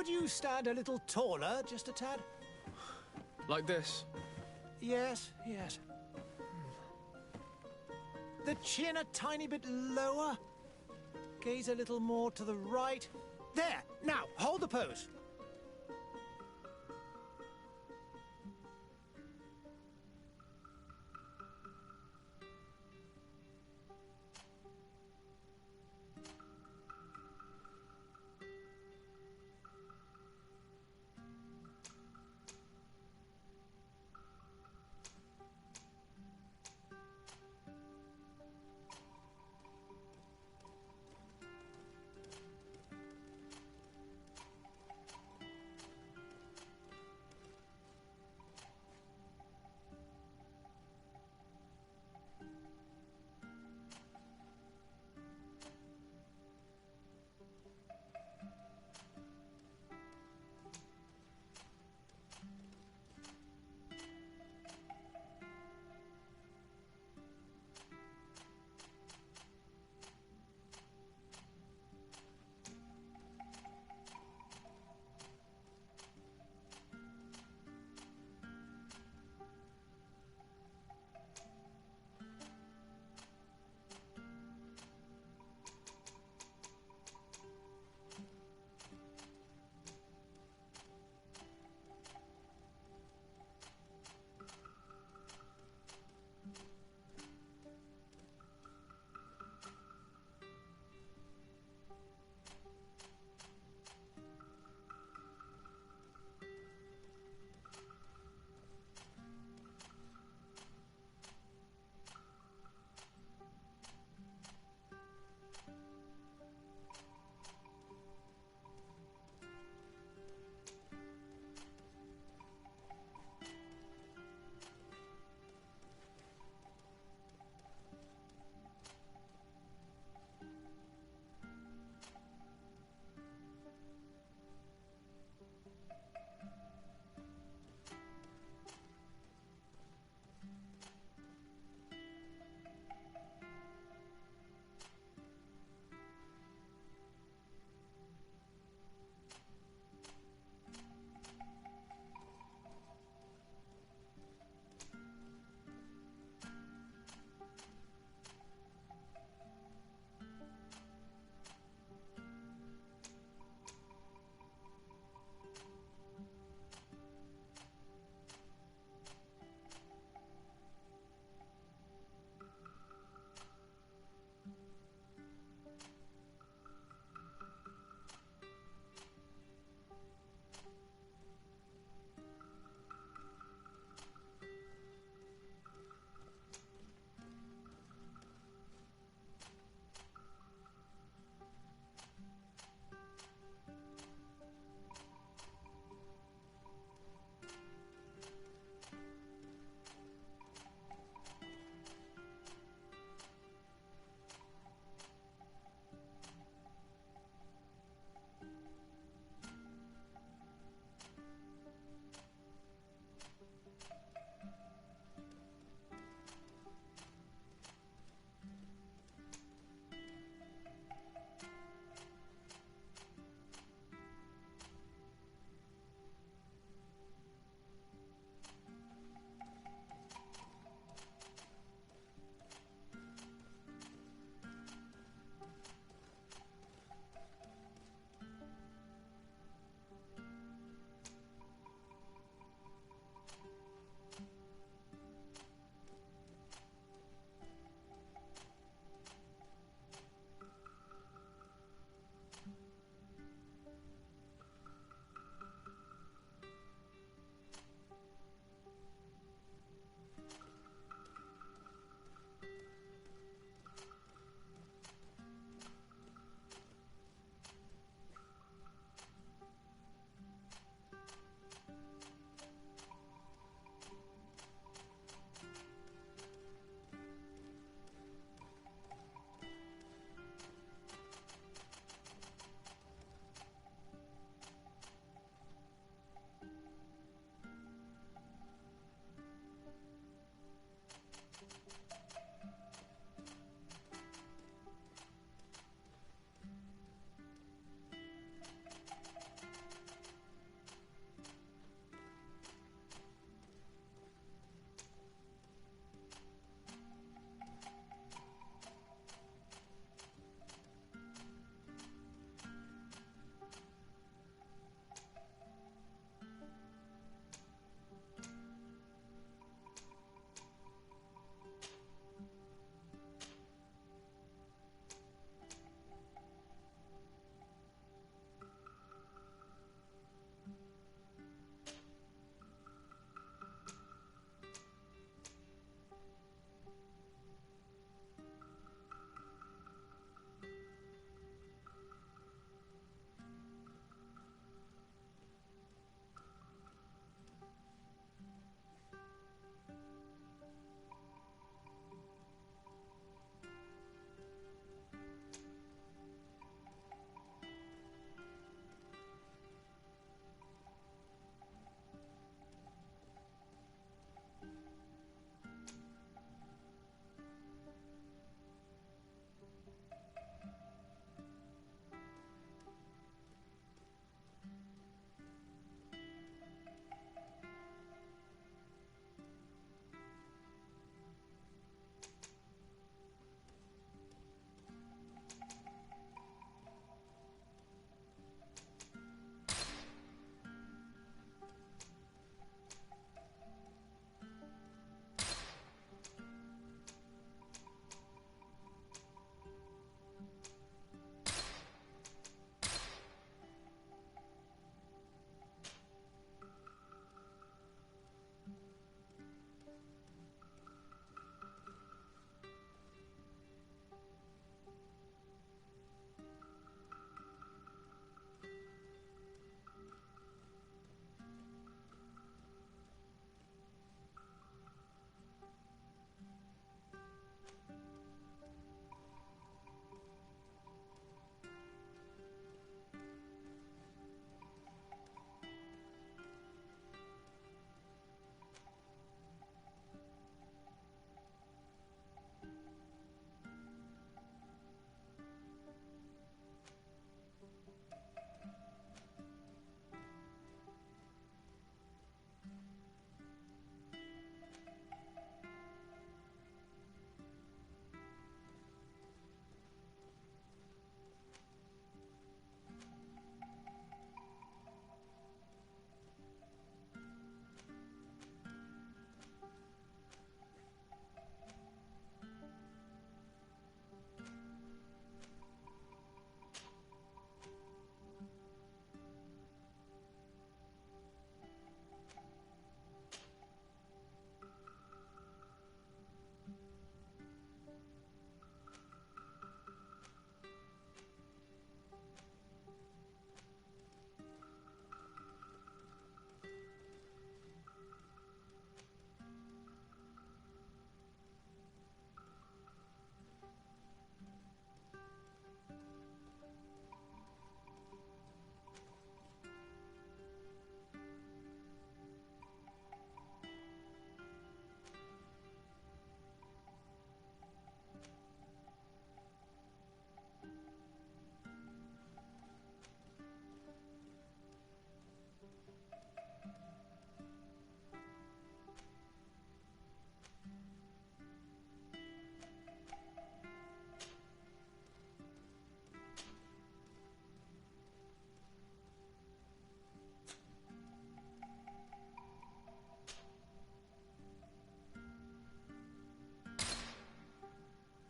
Could you stand a little taller, just a tad? Like this? Yes, yes. The chin a tiny bit lower. Gaze a little more to the right. There! Now, hold the pose.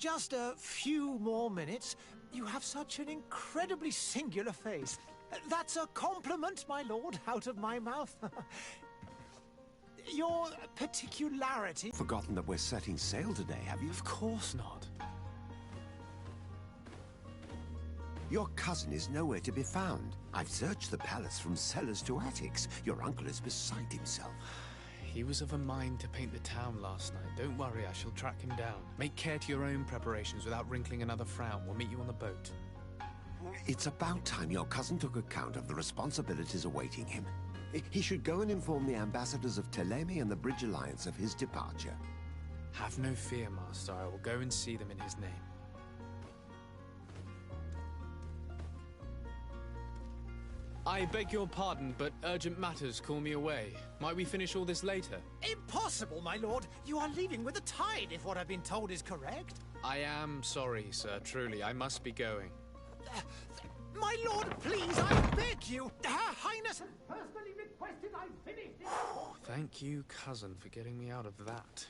Just a few more minutes. You have such an incredibly singular face. That's a compliment, my lord, out of my mouth. Your particularity... Forgotten that we're setting sail today, have you? Of course not. Your cousin is nowhere to be found. I've searched the palace from cellars to attics. Your uncle is beside himself. He was of a mind to paint the town last night. Don't worry, I shall track him down. Make care to your own preparations without wrinkling another frown. We'll meet you on the boat. It's about time your cousin took account of the responsibilities awaiting him. He should go and inform the ambassadors of Telemi and the Bridge Alliance of his departure. Have no fear, Master. I will go and see them in his name. I beg your pardon, but urgent matters call me away. Might we finish all this later? Impossible, my lord. You are leaving with the tide, if what I've been told is correct. I am sorry, sir. Truly, I must be going. My lord, please, I beg you. Her Highness has personally requested I finish this. Thank you, cousin, for getting me out of that.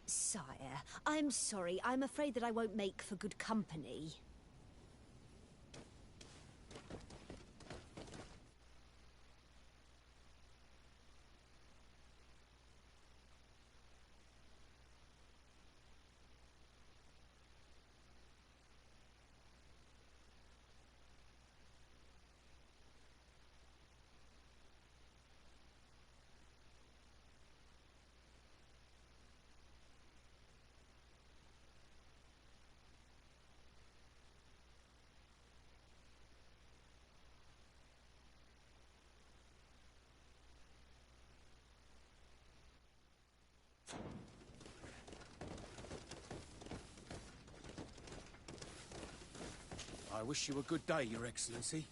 Sire, I'm sorry. I'm afraid that I won't make for good company. I wish you a good day, Your Excellency.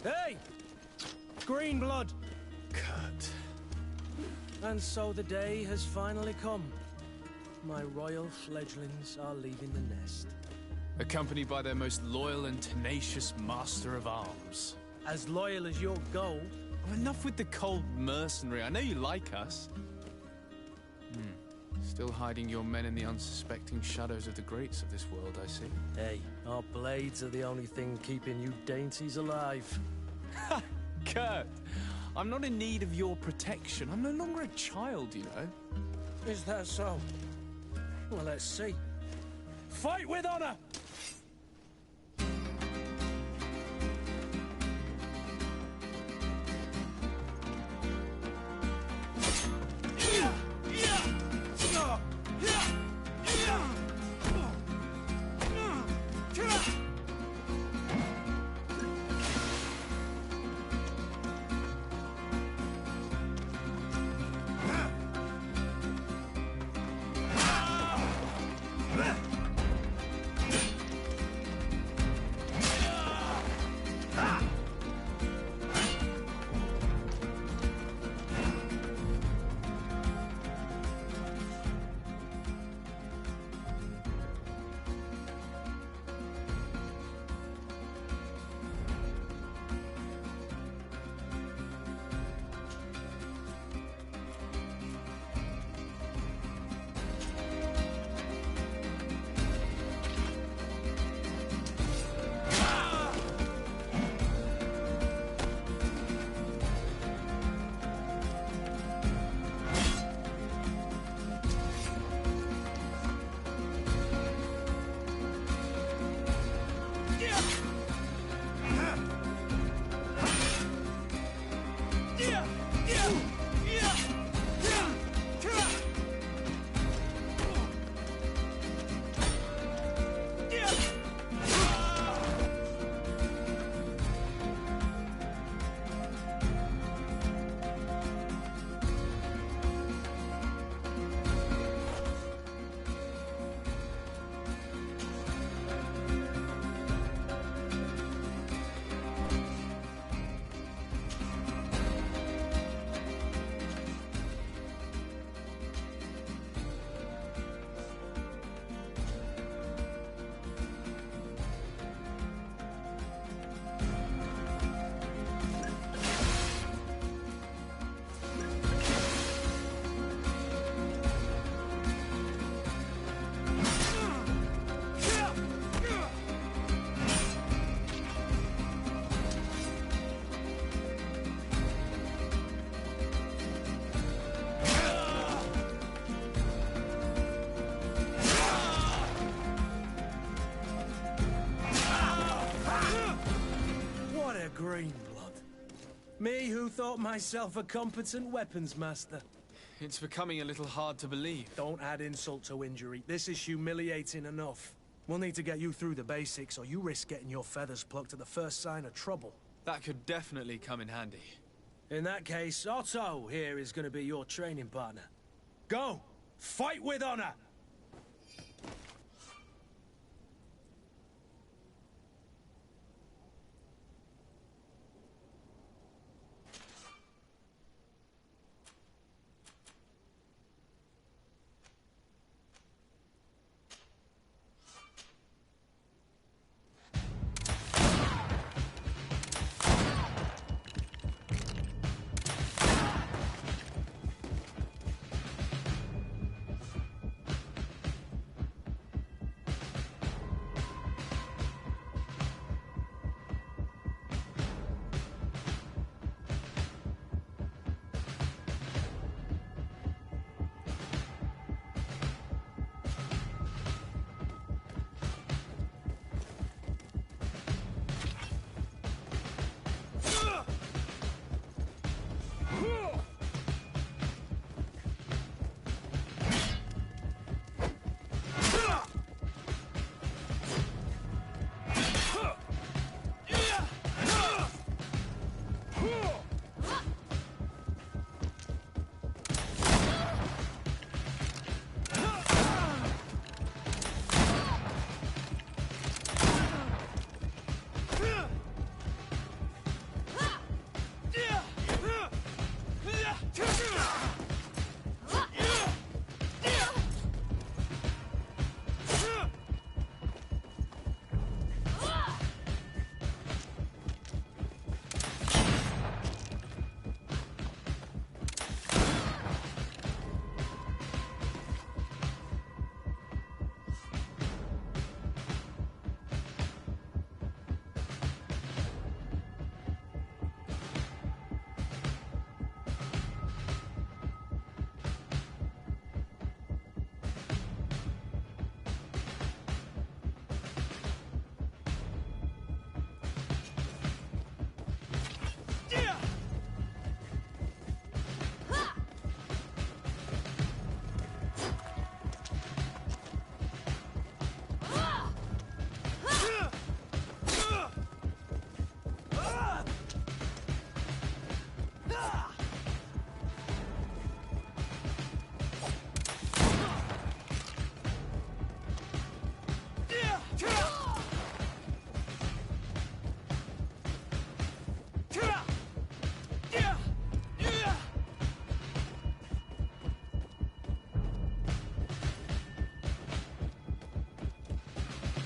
Hey! Green blood! Kurt. And so the day has finally come. My royal fledglings are leaving the nest. Accompanied by their most loyal and tenacious master of arms. As loyal as your gold. Oh, enough with the cold mercenary. I know you like us. Still hiding your men in the unsuspecting shadows of the greats of this world, I see. Hey, our blades are the only thing keeping you dainties alive. Ha! Kurt! I'm not in need of your protection. I'm no longer a child, you know. Is that so? Well, let's see. Fight with honor! Sire Greenblood. Me who thought myself a competent weapons master. It's becoming a little hard to believe. Don't add insult to injury. This is humiliating enough. We'll need to get you through the basics, or you risk getting your feathers plucked at the first sign of trouble. That could definitely come in handy. In that case, Otto here is going to be your training partner. Go! Fight with honor!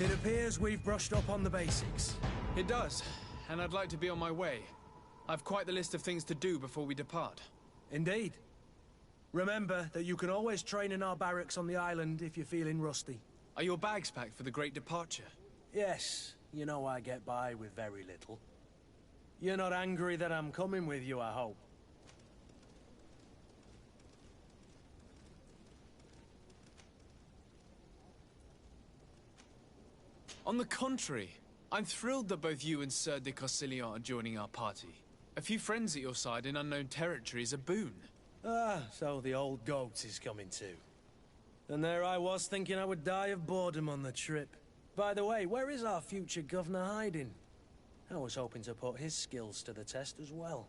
It appears we've brushed up on the basics. It does, and I'd like to be on my way. I've quite the list of things to do before we depart. Indeed. Remember that you can always train in our barracks on the island if you're feeling rusty. Are your bags packed for the great departure? Yes, you know I get by with very little. You're not angry that I'm coming with you, I hope. On the contrary, I'm thrilled that both you and Sir de Corsilion are joining our party. A few friends at your side in unknown territory is a boon. Ah, so the old goat is coming too. And there I was thinking I would die of boredom on the trip. By the way, where is our future governor hiding? I was hoping to put his skills to the test as well.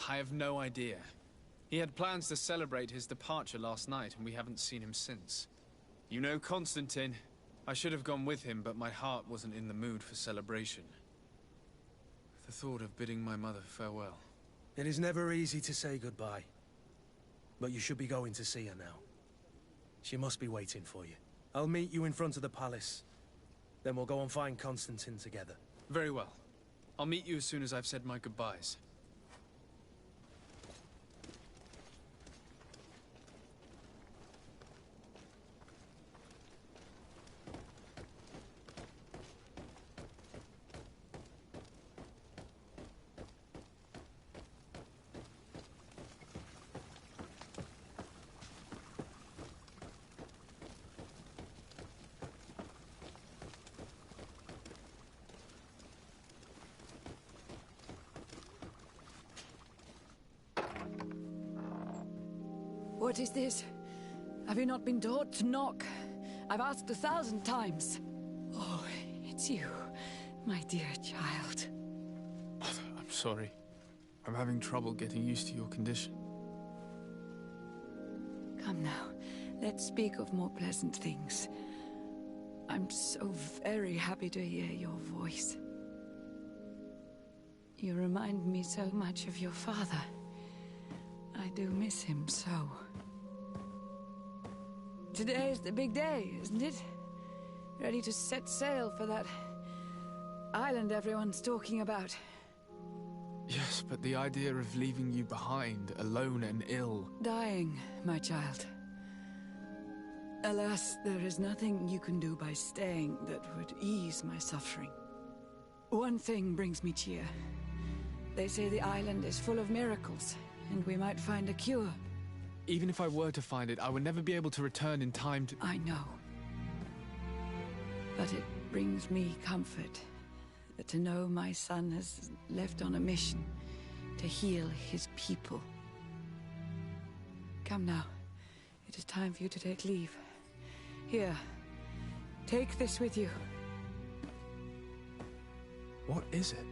I have no idea. He had plans to celebrate his departure last night, and we haven't seen him since. You know Constantine. I should have gone with him, but my heart wasn't in the mood for celebration. The thought of bidding my mother farewell. It is never easy to say goodbye. But you should be going to see her now. She must be waiting for you. I'll meet you in front of the palace. Then we'll go and find Constantine together. Very well. I'll meet you as soon as I've said my goodbyes. What is this? Have you not been taught to knock? I've asked 1,000 times. Oh, it's you, my dear child. I'm sorry. I'm having trouble getting used to your condition. Come now, let's speak of more pleasant things. I'm so very happy to hear your voice. You remind me so much of your father. I do miss him so. Today is the big day, isn't it? Ready to set sail for that island everyone's talking about. Yes, but the idea of leaving you behind, alone and ill... Dying, my child. Alas, there is nothing you can do by staying that would ease my suffering. One thing brings me cheer. They say the island is full of miracles, and we might find a cure. Even if I were to find it, I would never be able to return in time to... I know. But it brings me comfort to know my son has left on a mission to heal his people. Come now. It is time for you to take leave. Here, take this with you. What is it?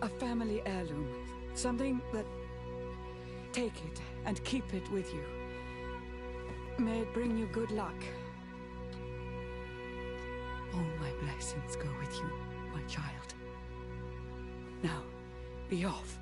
A family heirloom. Something that... Take it and keep it with you. May it bring you good luck. All my blessings go with you, my child. Now, be off.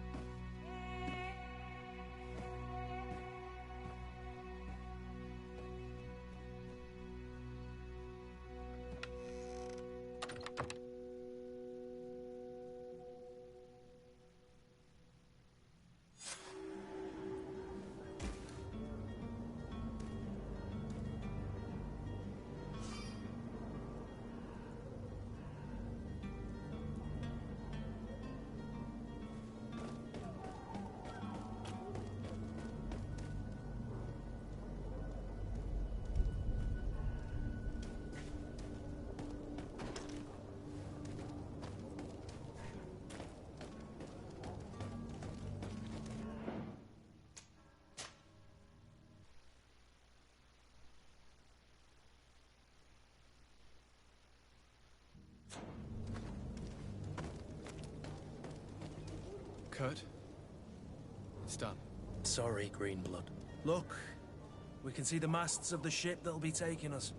Kurt? It's done. Sorry, Greenblood. Look, we can see the masts of the ship that'll be taking us.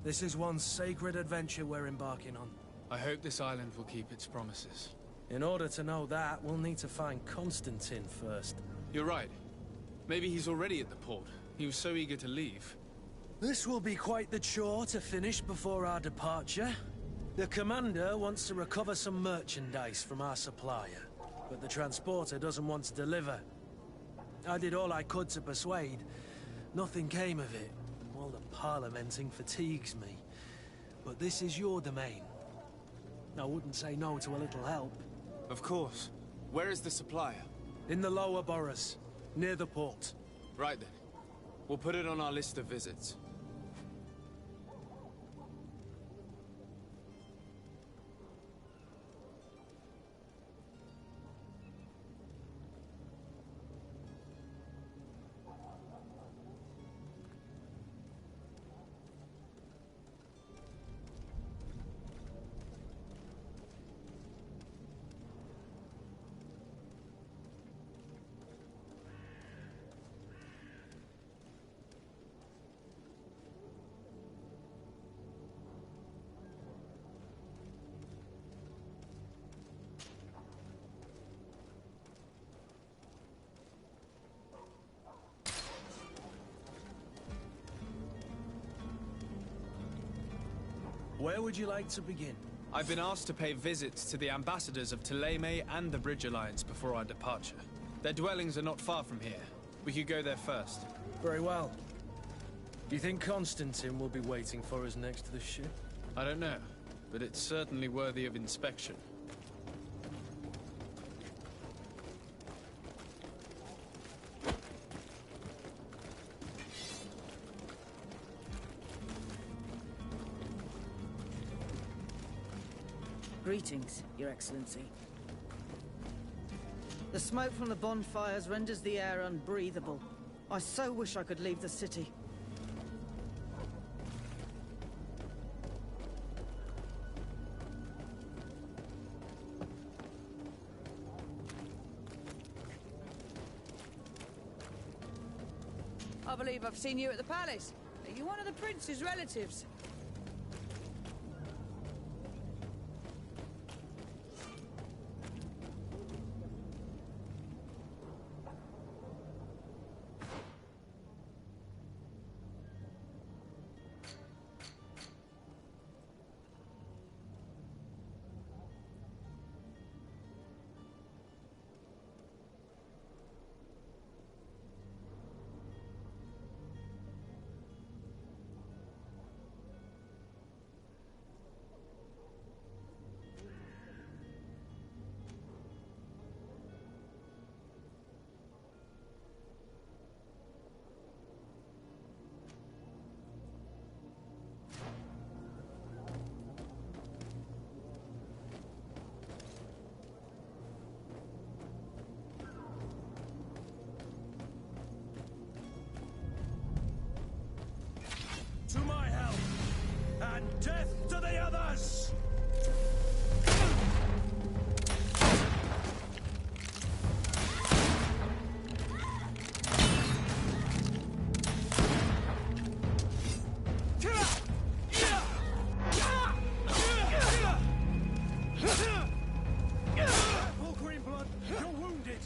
This is one sacred adventure we're embarking on. I hope this island will keep its promises. In order to know that, we'll need to find Constantine first. You're right. Maybe he's already at the port. He was so eager to leave. This will be quite the chore to finish before our departure. The commander wants to recover some merchandise from our supplier, but the transporter doesn't want to deliver. I did all I could to persuade. Nothing came of it. All the parliamenting fatigues me. But this is your domain. I wouldn't say no to a little help. Of course. Where is the supplier? In the lower boroughs, near the port. Right then. We'll put it on our list of visits. Where would you like to begin? I've been asked to pay visits to the ambassadors of Thélème and the Bridge Alliance before our departure. Their dwellings are not far from here. We could go there first. Very well. Do you think Constantine will be waiting for us next to the ship? I don't know, but it's certainly worthy of inspection. Greetings, Your Excellency. The smoke from the bonfires renders the air unbreathable. I so wish I could leave the city. I believe I've seen you at the palace. Are you one of the prince's relatives? To my help! And death to the others! Full green blood, you're wounded!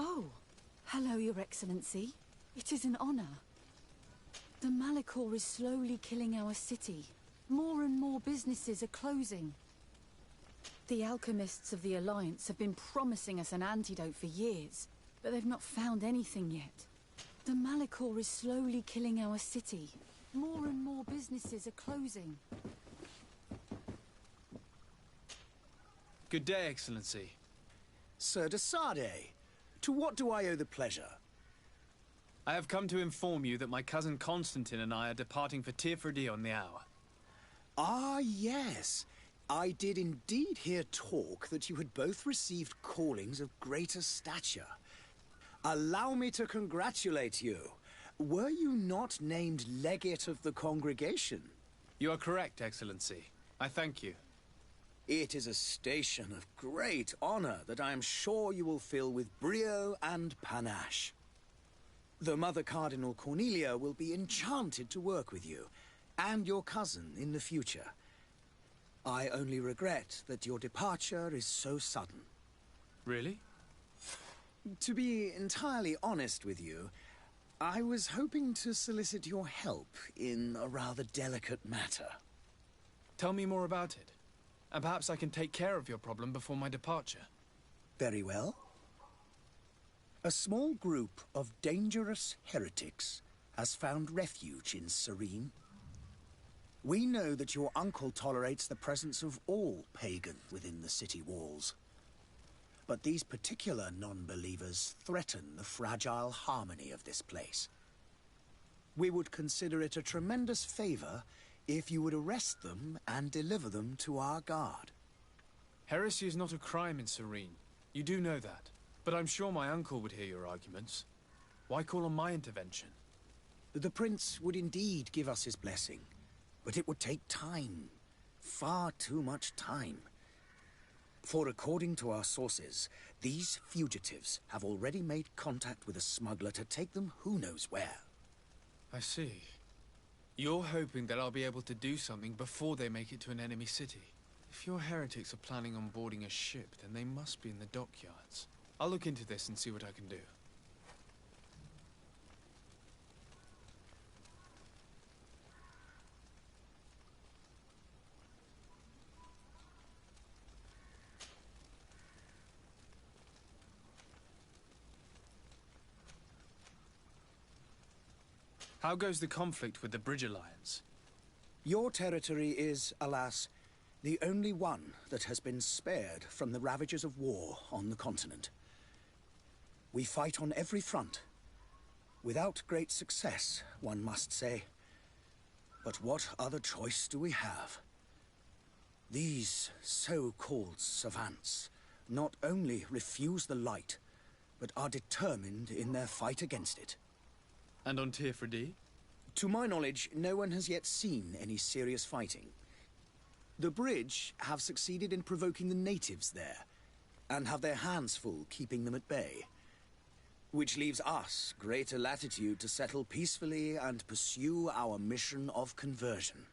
Oh, hello, Your Excellency. It is an honor. The Malicor is slowly killing our city. More and more businesses are closing. The alchemists of the Alliance have been promising us an antidote for years, but they've not found anything yet. The Malicor is slowly killing our city. More and more businesses are closing. Good day, Excellency. Sir de Sade, To what do I owe the pleasure? I have come to inform you that my cousin Constantine and I are departing for Tir on the hour. Ah, yes. I did indeed hear talk that you had both received callings of greater stature. Allow me to congratulate you. Were you not named legate of the congregation? You are correct, Excellency. I thank you. It is a station of great honor that I am sure you will fill with brio and panache. The Mother Cardinal Cornelia will be enchanted to work with you, and your cousin in the future. I only regret that your departure is so sudden. Really? To be entirely honest with you, I was hoping to solicit your help in a rather delicate matter. Tell me more about it, and perhaps I can take care of your problem before my departure. Very well. A small group of dangerous heretics has found refuge in Serene. We know that your uncle tolerates the presence of all pagan within the city walls. But these particular non-believers threaten the fragile harmony of this place. We would consider it a tremendous favor if you would arrest them and deliver them to our guard. Heresy is not a crime in Serene. You do know that. But I'm sure my uncle would hear your arguments. Why call on my intervention? The prince would indeed give us his blessing, but it would take time. Far too much time. For according to our sources, these fugitives have already made contact with a smuggler to take them who knows where. I see. You're hoping that I'll be able to do something before they make it to an enemy city. If your heretics are planning on boarding a ship, then they must be in the dockyards. I'll look into this and see what I can do. How goes the conflict with the Bridge Alliance? Your territory is, alas, the only one that has been spared from the ravages of war on the continent. We fight on every front. Without great success, one must say. But what other choice do we have? These so-called savants not only refuse the light, but are determined in their fight against it. And on Tir? To my knowledge, no one has yet seen any serious fighting. The Bridge have succeeded in provoking the natives there, and have their hands full keeping them at bay. Which leaves us greater latitude to settle peacefully and pursue our mission of conversion.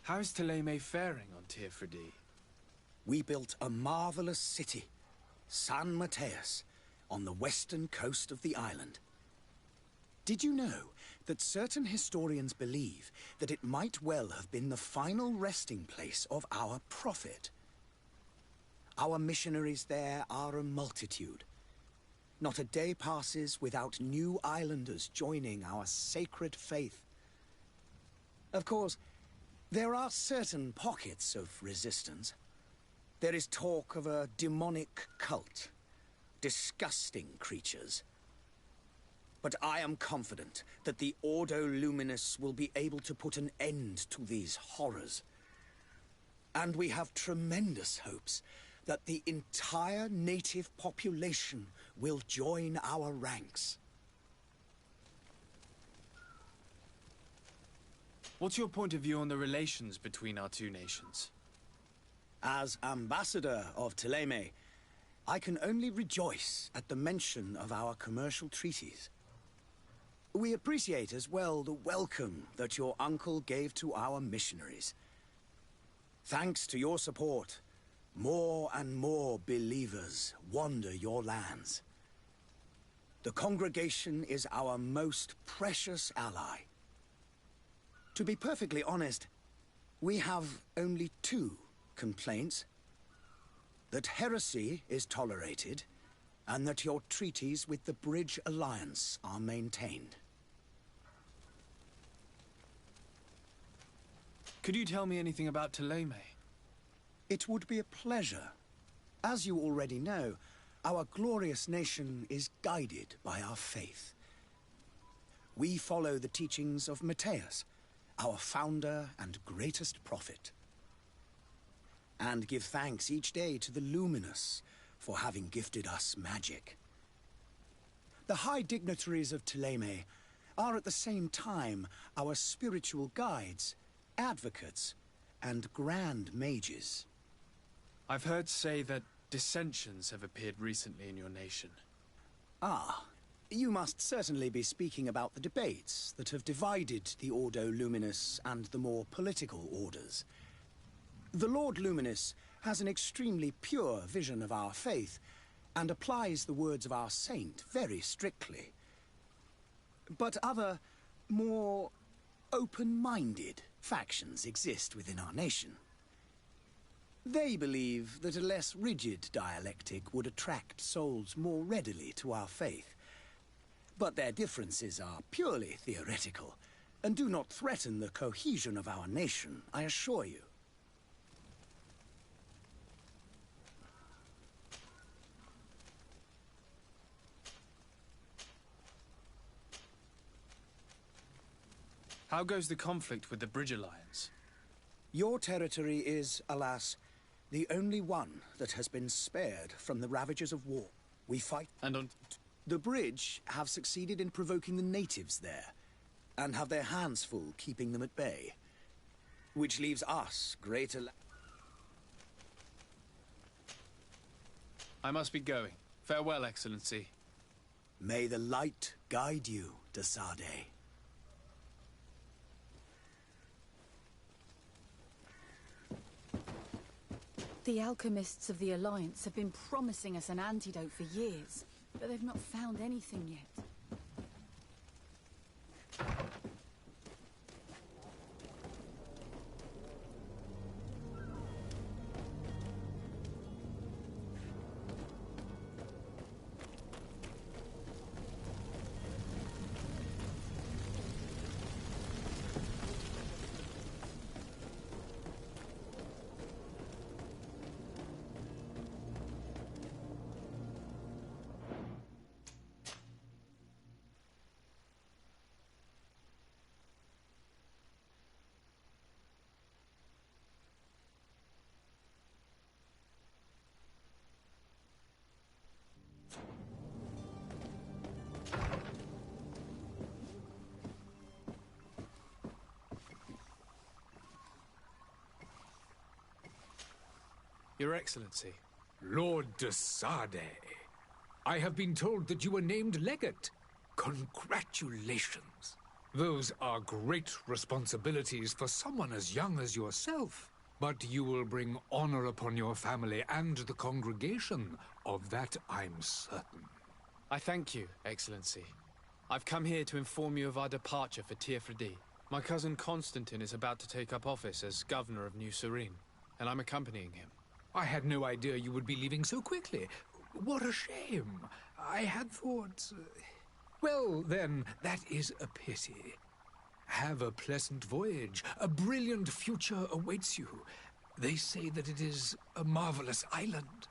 How is Thélème faring on Tir? We built a marvelous city, San Mateus, on the western coast of the island. Did you know that certain historians believe that it might well have been the final resting place of our prophet? Our missionaries there are a multitude. Not a day passes without new islanders joining our sacred faith. Of course, there are certain pockets of resistance. There is talk of a demonic cult, disgusting creatures. But I am confident that the Ordo Luminous will be able to put an end to these horrors. And we have tremendous hopes that the entire native population will join our ranks. What's your point of view on the relations between our two nations? As ambassador of Thélème, I can only rejoice at the mention of our commercial treaties. We appreciate as well the welcome that your uncle gave to our missionaries. Thanks to your support, more and more believers wander your lands. The congregation is our most precious ally. To be perfectly honest, we have only two complaints. That heresy is tolerated, and that your treaties with the Bridge Alliance are maintained. Could you tell me anything about Thélème? It would be a pleasure. As you already know, our glorious nation is guided by our faith. We follow the teachings of Matthias, our founder and greatest prophet, and give thanks each day to the Luminous for having gifted us magic. The high dignitaries of Thélème are at the same time our spiritual guides, advocates, and grand mages. I've heard say that dissensions have appeared recently in your nation. Ah, you must certainly be speaking about the debates that have divided the Ordo Luminous and the more political orders. The Lord Luminous has an extremely pure vision of our faith and applies the words of our saint very strictly. But other, more open-minded factions exist within our nation. They believe that a less rigid dialectic would attract souls more readily to our faith. But their differences are purely theoretical, and do not threaten the cohesion of our nation, I assure you. How goes the conflict with the Bridge Alliance? Your territory is, alas, the only one that has been spared from the ravages of war. We fight... And on... The Bridge have succeeded in provoking the natives there, and have their hands full keeping them at bay. Which leaves us greater... I must be going. Farewell, Excellency. May the light guide you, de Sade. The alchemists of the Alliance have been promising us an antidote for years, but they've not found anything yet. Your Excellency. Lord de Sade, I have been told that you were named legate. Congratulations. Those are great responsibilities for someone as young as yourself. But you will bring honor upon your family and the congregation. Of that I'm certain. I thank you, Excellency. I've come here to inform you of our departure for Tir-Freddy. My cousin Constantine is about to take up office as governor of New Serene, and I'm accompanying him. I had no idea you would be leaving so quickly. What a shame. I had thought... Well, then, that is a pity. Have a pleasant voyage. A brilliant future awaits you. They say that it is a marvelous island.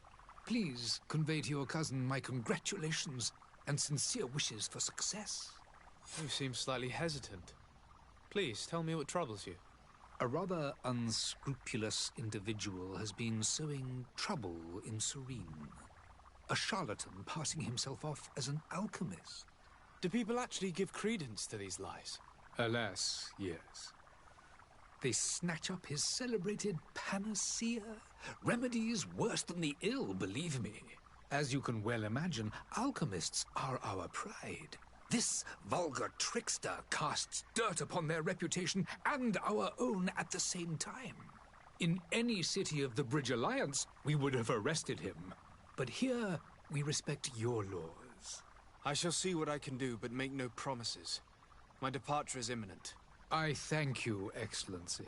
Please convey to your cousin my congratulations and sincere wishes for success. You seem slightly hesitant. Please, tell me what troubles you. A rather unscrupulous individual has been sowing trouble in Serene. A charlatan passing himself off as an alchemist. Do people actually give credence to these lies? Alas, yes. They snatch up his celebrated panacea. Remedies worse than the ill, believe me. As you can well imagine, alchemists are our pride. This vulgar trickster casts dirt upon their reputation and our own at the same time. In any city of the Bridge Alliance, we would have arrested him. But here, we respect your laws. I shall see what I can do, but make no promises. My departure is imminent. I thank you, Excellency.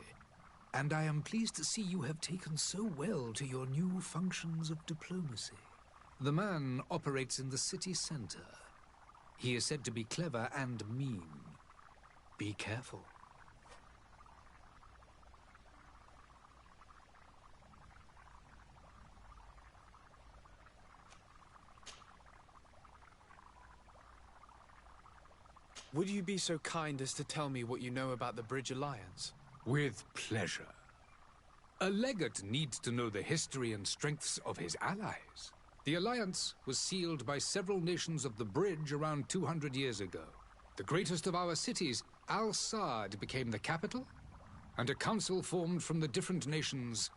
And I am pleased to see you have taken so well to your new functions of diplomacy. The man operates in the city center. He is said to be clever and mean. Be careful. Would you be so kind as to tell me what you know about the Bridge Alliance? With pleasure. A legate needs to know the history and strengths of his allies. The alliance was sealed by several nations of the Bridge around 200 years ago. The greatest of our cities, Al-Saad, became the capital, and a council formed from the different nations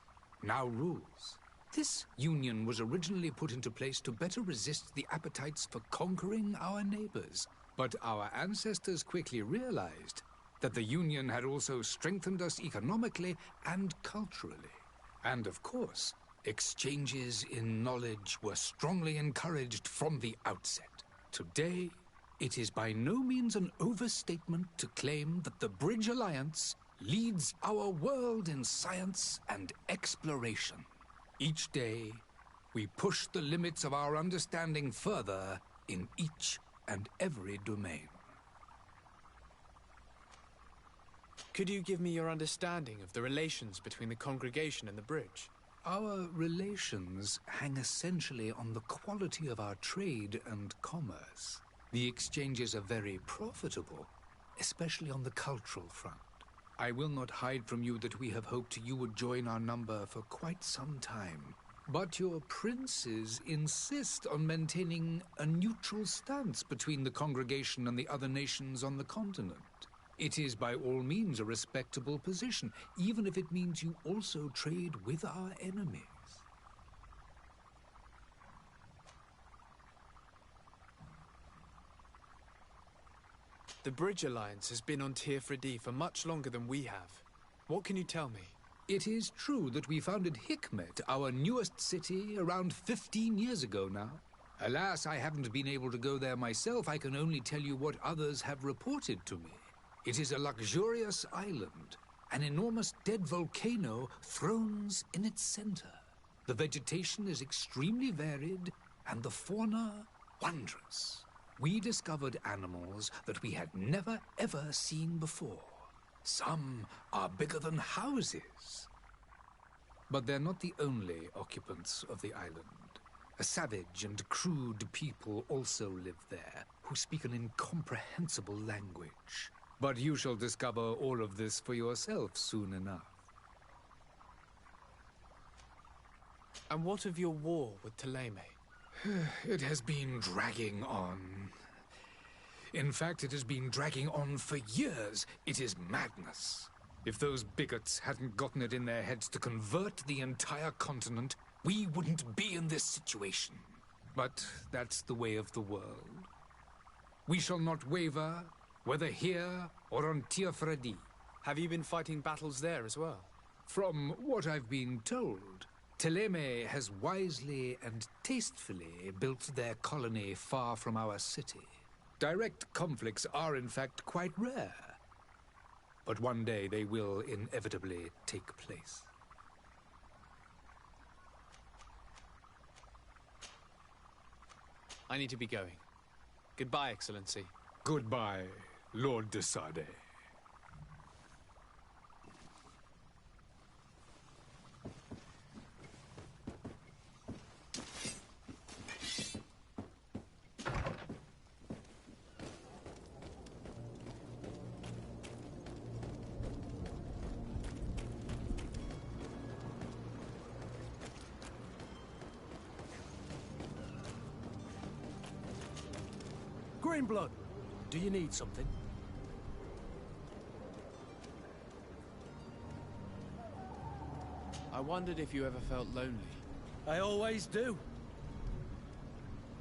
now rules. This union was originally put into place to better resist the appetites for conquering our neighbors. But our ancestors quickly realized that the union had also strengthened us economically and culturally. And of course, exchanges in knowledge were strongly encouraged from the outset. Today, it is by no means an overstatement to claim that the Bridge Alliance leads our world in science and exploration. Each day, we push the limits of our understanding further in each and every domain. Could you give me your understanding of the relations between the congregation and the Bridge? Our relations hang essentially on the quality of our trade and commerce. The exchanges are very profitable, especially on the cultural front. I will not hide from you that we have hoped you would join our number for quite some time. But your princes insist on maintaining a neutral stance between the congregation and the other nations on the continent. It is by all means a respectable position, even if it means you also trade with our enemies. The Bridge Alliance has been on Tir-Fredi for much longer than we have. What can you tell me? It is true that we founded Hikmet, our newest city, around 15 years ago now. Alas, I haven't been able to go there myself. I can only tell you what others have reported to me. It is a luxurious island. An enormous dead volcano thrones in its center. The vegetation is extremely varied, and the fauna wondrous. We discovered animals that we had never ever seen before. Some are bigger than houses. But they're not the only occupants of the island. A savage and crude people also live there, who speak an incomprehensible language. But you shall discover all of this for yourself soon enough. And what of your war with Thélème? It has been dragging on. In fact, it has been dragging on for years. It is madness. If those bigots hadn't gotten it in their heads to convert the entire continent, we wouldn't be in this situation. But that's the way of the world. We shall not waver, whether here or on Tir-Fredi. Have you been fighting battles there as well? From what I've been told, Thélème has wisely and tastefully built their colony far from our city. Direct conflicts are, in fact, quite rare. But one day they will inevitably take place. I need to be going. Goodbye, Excellency. Goodbye, Lord de Sade. Greenblood, do you need something? I wondered if you ever felt lonely. I always do.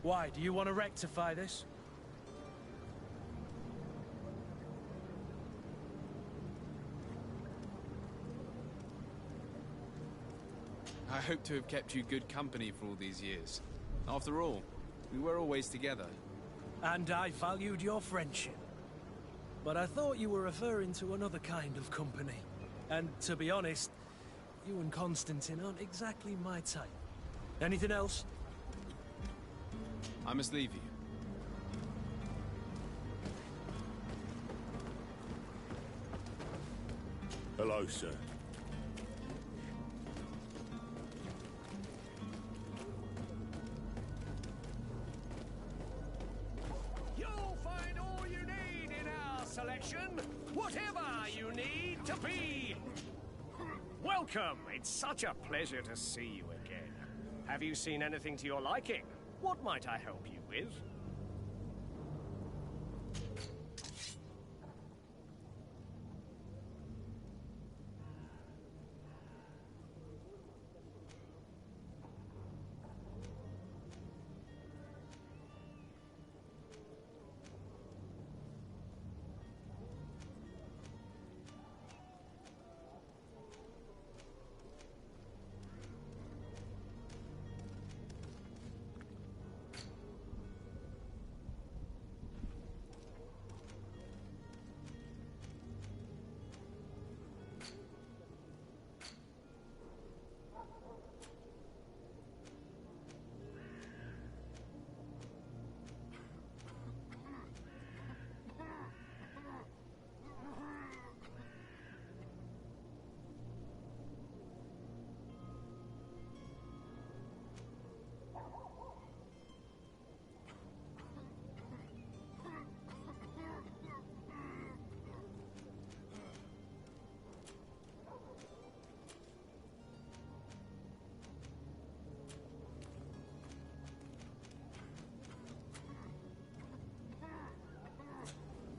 Why, do you want to rectify this? I hope to have kept you good company for all these years. After all, we were always together. And I valued your friendship. But I thought you were referring to another kind of company. And to be honest, you and Constantine aren't exactly my type. Anything else? I must leave you. Hello, sir. You'll find all you need in Hey! Welcome! It's such a pleasure to see you again. Have you seen anything to your liking? What might I help you with?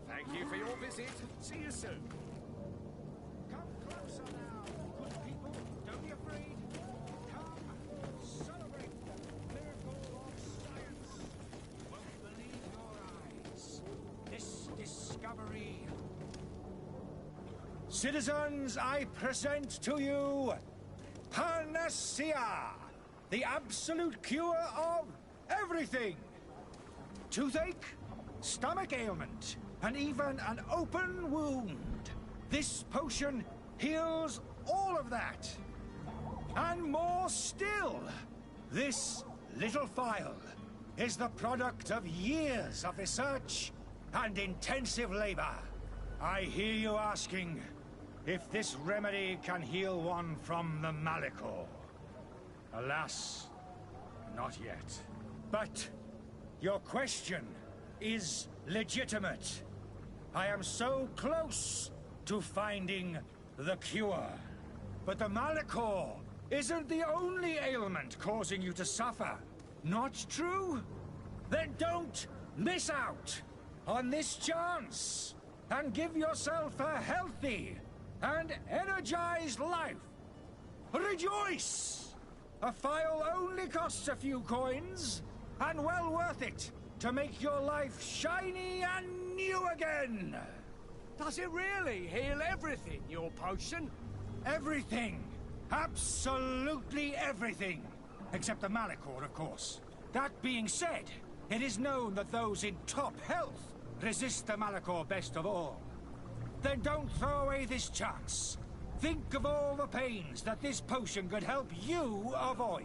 Thank you for your visit. See you soon. Come closer now, good people. Don't be afraid. Come, celebrate the miracle of science. Won't believe your eyes. This discovery. Citizens, I present to you Panacea, the absolute cure of everything. Toothache, stomach ailment, and even an open wound. This potion heals all of that. And more still. This little phial is the product of years of research and intensive labor. I hear you asking if this remedy can heal one from the Malachor. Alas, not yet. But your question is legitimate. I am so close to finding the cure. But the Malachor isn't the only ailment causing you to suffer. Not true? Then don't miss out on this chance and give yourself a healthy and energized life. Rejoice! A phial only costs a few coins, and well worth it to make your life shiny and new again! Does it really heal everything, your potion? Everything! Absolutely everything! Except the Malachor, of course. That being said, it is known that those in top health resist the Malachor best of all. Then don't throw away this chance. Think of all the pains that this potion could help you avoid.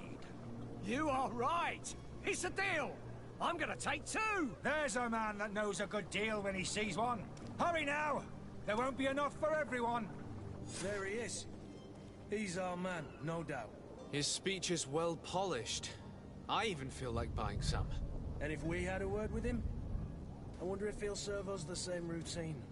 You are right! It's a deal! I'm gonna take two! There's a man that knows a good deal when he sees one. Hurry now! There won't be enough for everyone. There he is. He's our man, no doubt. His speech is well polished. I even feel like buying some. And if we had a word with him? I wonder if he'll serve us the same routine.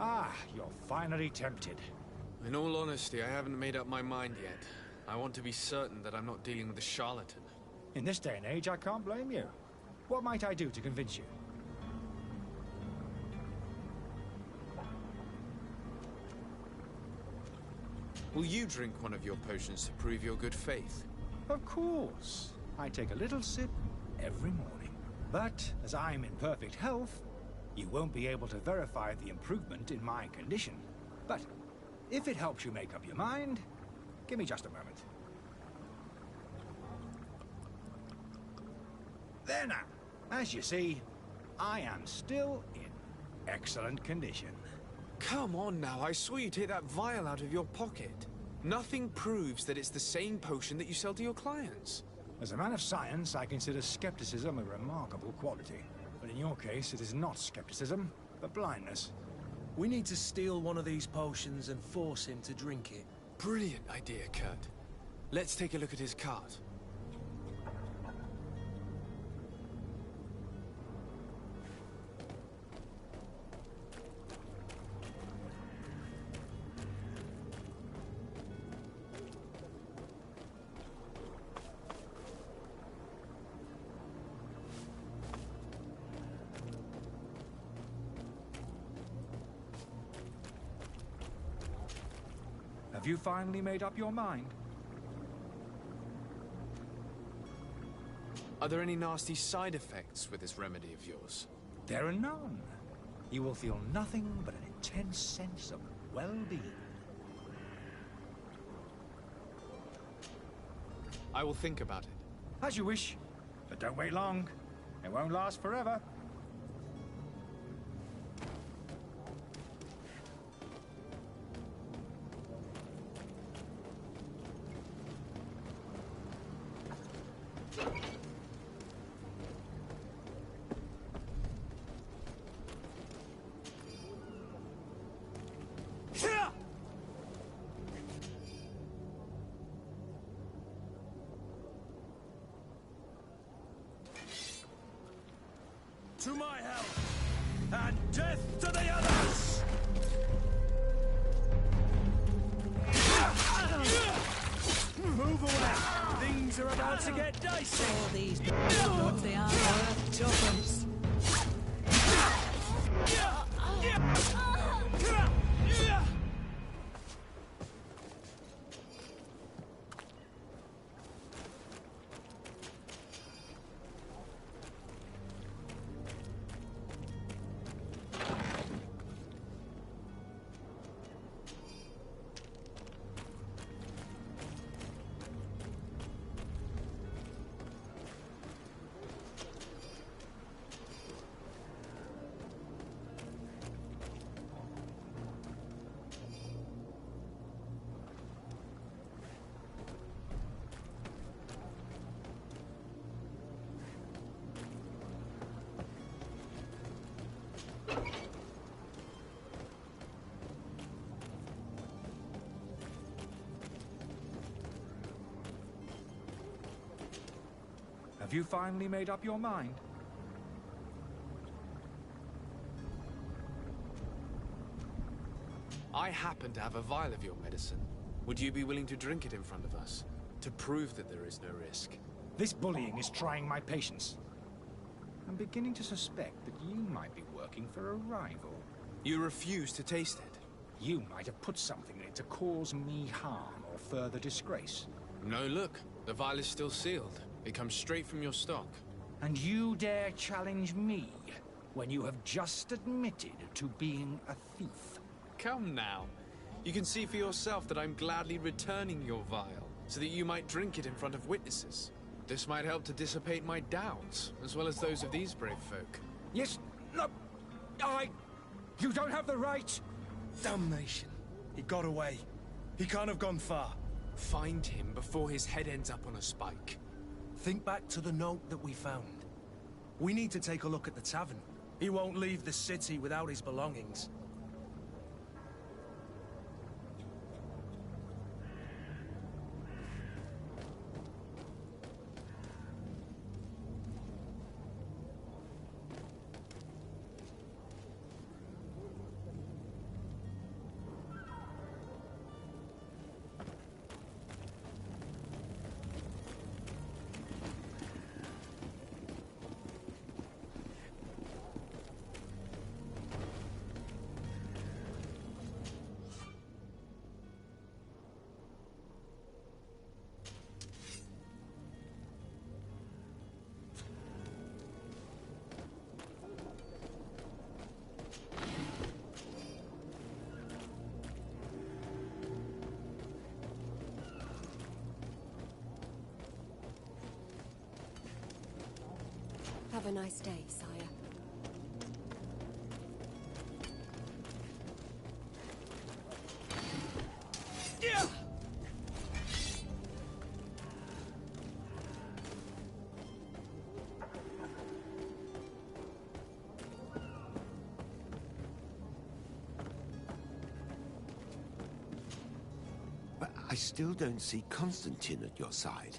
Ah, you're finally tempted. In all honesty, I haven't made up my mind yet. I want to be certain that I'm not dealing with a charlatan. In this day and age, I can't blame you. What might I do to convince you? Will you drink one of your potions to prove your good faith? Of course. I take a little sip every morning. But as I'm in perfect health, you won't be able to verify the improvement in my condition. But if it helps you make up your mind, give me just a moment. There now. As you see, I am still in excellent condition. Come on now, I saw you take that vial out of your pocket. Nothing proves that it's the same potion that you sell to your clients. As a man of science, I consider skepticism a remarkable quality. But in your case, it is not skepticism, but blindness. We need to steal one of these potions and force him to drink it. Brilliant idea, Kurt. Let's take a look at his cart. Have you finally made up your mind? Are there any nasty side effects with this remedy of yours? There are none. You will feel nothing but an intense sense of well-being. I will think about it. As you wish, but don't wait long. It won't last forever. To my help, and death to the others! Move away! Things are about to get dicey! All these dogs, they aren't worth tuppence. Have you finally made up your mind? I happen to have a vial of your medicine. Would you be willing to drink it in front of us? To prove that there is no risk? This bullying is trying my patience. I'm beginning to suspect that you might be working for a rival. You refuse to taste it? You might have put something in it to cause me harm or further disgrace. No, look. The vial is still sealed. It comes straight from your stock. And you dare challenge me when you have just admitted to being a thief? Come now. You can see for yourself that I'm gladly returning your vial, so that you might drink it in front of witnesses. This might help to dissipate my doubts, as well as those of these brave folk. Yes, no, you don't have the right. Damnation. He got away. He can't have gone far. Find him before his head ends up on a spike. Think back to the note that we found. We need to take a look at the tavern. He won't leave the city without his belongings. Have a nice day, sire. I still don't see Constantine at your side.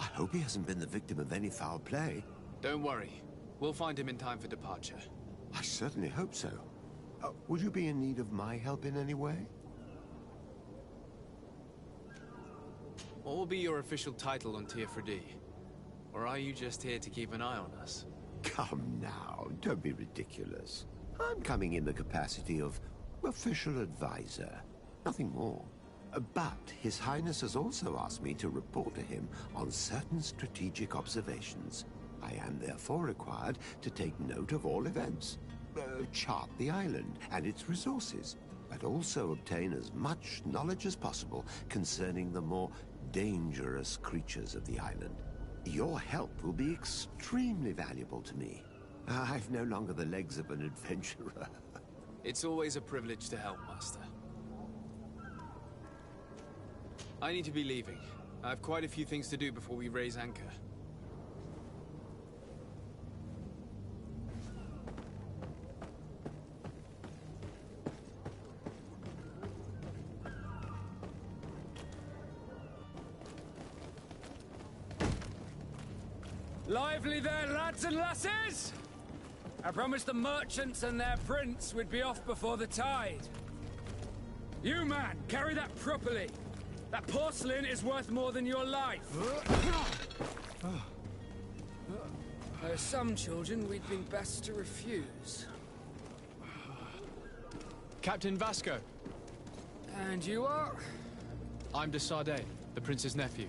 I hope he hasn't been the victim of any foul play. Don't worry. We'll find him in time for departure. I certainly hope so. Would you be in need of my help in any way? What will be your official title on Tier D? Or are you just here to keep an eye on us? Come now, don't be ridiculous. I'm coming in the capacity of official advisor, nothing more. But His Highness has also asked me to report to him on certain strategic observations. I am therefore required to take note of all events, chart the island and its resources, but also obtain as much knowledge as possible concerning the more dangerous creatures of the island. Your help will be extremely valuable to me. I've no longer the legs of an adventurer. It's always a privilege to help, Master. I need to be leaving. I have quite a few things to do before we raise anchor. Lively there, lads and lasses! I promised the merchants and their prince we'd be off before the tide. You, man, carry that properly. That porcelain is worth more than your life. There are some children we'd been best to refuse. Captain Vasco. And you are? I'm de Sardet, the prince's nephew.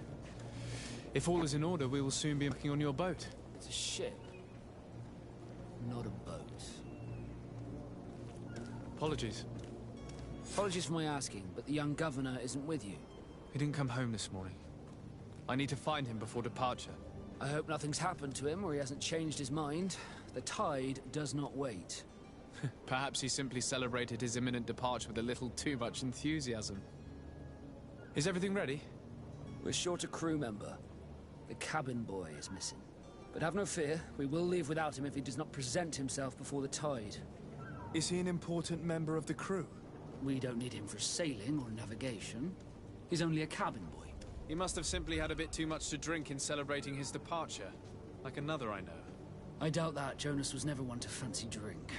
If all is in order, we will soon be embarking on your boat. It's a ship, not a boat. Apologies. Apologies for my asking, but the young governor isn't with you. He didn't come home this morning. I need to find him before departure. I hope nothing's happened to him or he hasn't changed his mind. The tide does not wait. Perhaps he simply celebrated his imminent departure with a little too much enthusiasm. Is everything ready? We're short a crew member. The cabin boy is missing. But have no fear, we will leave without him if he does not present himself before the tide. Is he an important member of the crew? We don't need him for sailing or navigation. He's only a cabin boy. He must have simply had a bit too much to drink in celebrating his departure. Like another I know. I doubt that. Jonas was never one to fancy drink.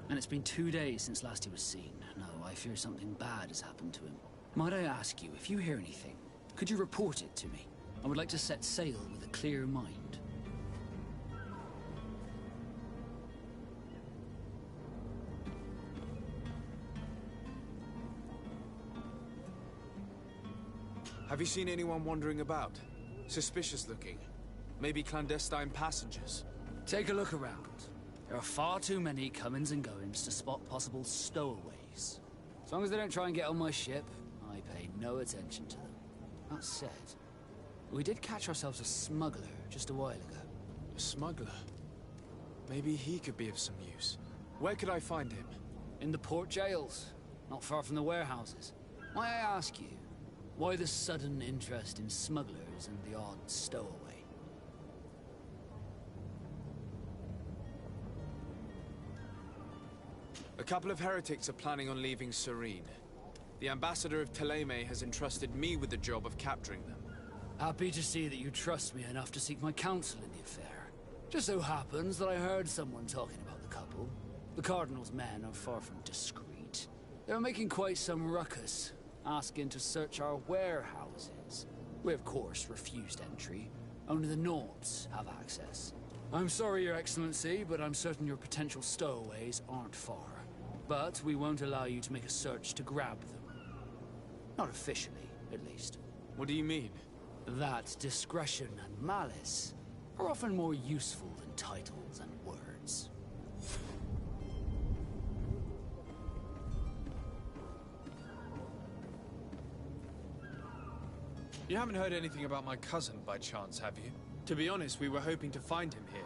And it's been 2 days since last he was seen. No, I fear something bad has happened to him. Might I ask you, if you hear anything, could you report it to me? I would like to set sail with a clear mind. Have you seen anyone wandering about? Suspicious looking. Maybe clandestine passengers? Take a look around. There are far too many comings and goings to spot possible stowaways. As long as they don't try and get on my ship, I pay no attention to them. That said, we did catch ourselves a smuggler just a while ago. A smuggler? Maybe he could be of some use. Where could I find him? In the port jails, not far from the warehouses. May I ask you, why the sudden interest in smugglers and the odd stowaway? A couple of heretics are planning on leaving Serene. The ambassador of Thélème has entrusted me with the job of capturing them. Happy to see that you trust me enough to seek my counsel in the affair. Just so happens that I heard someone talking about the couple. The Cardinal's men are far from discreet. They're making quite some ruckus, asking to search our warehouses. We, of course, refused entry. Only the Nords have access. I'm sorry, Your Excellency, but I'm certain your potential stowaways aren't far. But we won't allow you to make a search to grab them. Not officially, at least. What do you mean? That discretion and malice are often more useful than titles and words. You haven't heard anything about my cousin, by chance, have you? To be honest, we were hoping to find him here.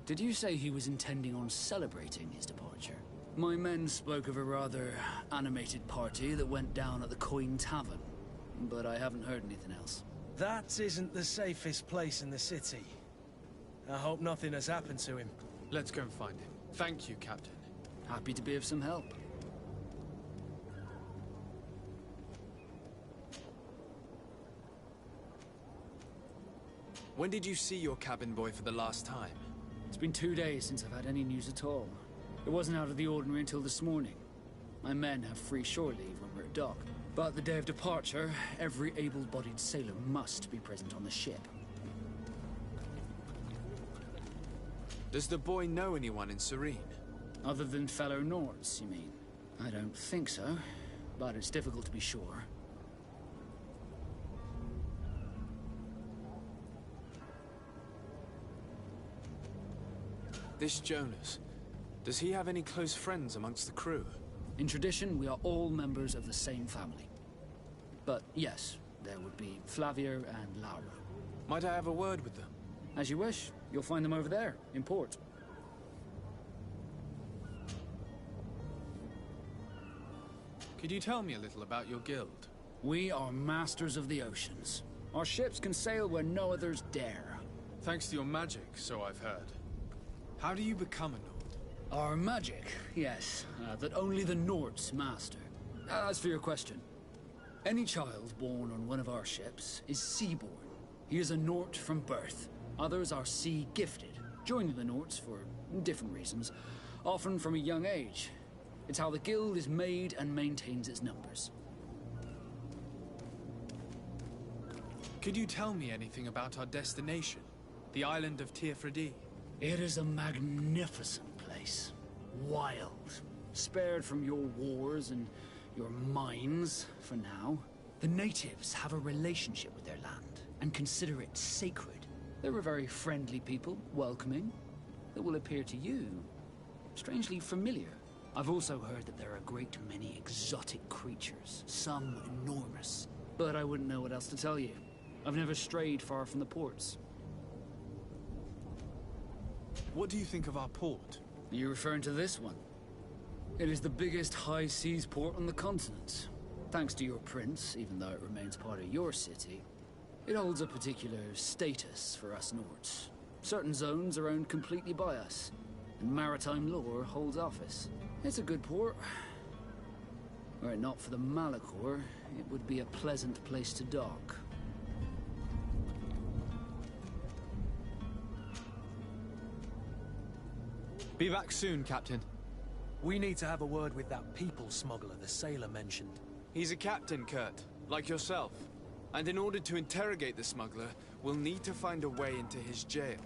Did you say he was intending on celebrating his departure? My men spoke of a rather animated party that went down at the Coin Tavern, but I haven't heard anything else. That isn't the safest place in the city. I hope nothing has happened to him. Let's go and find him. Thank you, Captain. Happy to be of some help. When did you see your cabin boy for the last time? It's been 2 days since I've had any news at all. It wasn't out of the ordinary until this morning. My men have free shore leave when we're at dock. But the day of departure, every able-bodied sailor must be present on the ship. Does the boy know anyone in Serene? Other than fellow Nords, you mean? I don't think so, but it's difficult to be sure. This Jonas, does he have any close friends amongst the crew? In tradition, we are all members of the same family. But yes, there would be Flavio and Laura. Might I have a word with them? As you wish. You'll find them over there, in port. Could you tell me a little about your guild? We are masters of the oceans. Our ships can sail where no others dare. Thanks to your magic, so I've heard. How do you become a Nord? Our magic, yes, that only the Nords master. As for your question, any child born on one of our ships is seaborn. He is a Nord from birth. Others are sea-gifted, joining the Nords for different reasons, often from a young age. It's how the guild is made and maintains its numbers. Could you tell me anything about our destination? The island of Teofredi? It is a magnificent place. Wild. Spared from your wars and your mines, for now. The natives have a relationship with their land, and consider it sacred. They're a very friendly people, welcoming, that will appear to you strangely familiar. I've also heard that there are a great many exotic creatures, some enormous. But I wouldn't know what else to tell you. I've never strayed far from the ports. What do you think of our port? Are you referring to this one? It is the biggest high seas port on the continent. Thanks to your prince, even though it remains part of your city, it holds a particular status for us Nords. Certain zones are owned completely by us, and maritime law holds office. It's a good port. Were it not for the Malachor, it would be a pleasant place to dock. Be back soon, Captain. We need to have a word with that people smuggler the sailor mentioned. He's a captain, Kurt, like yourself. And in order to interrogate the smuggler, we'll need to find a way into his jail.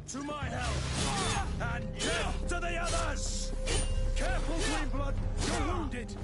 to my help! And death to the others! Careful, Greenblood! You're wounded!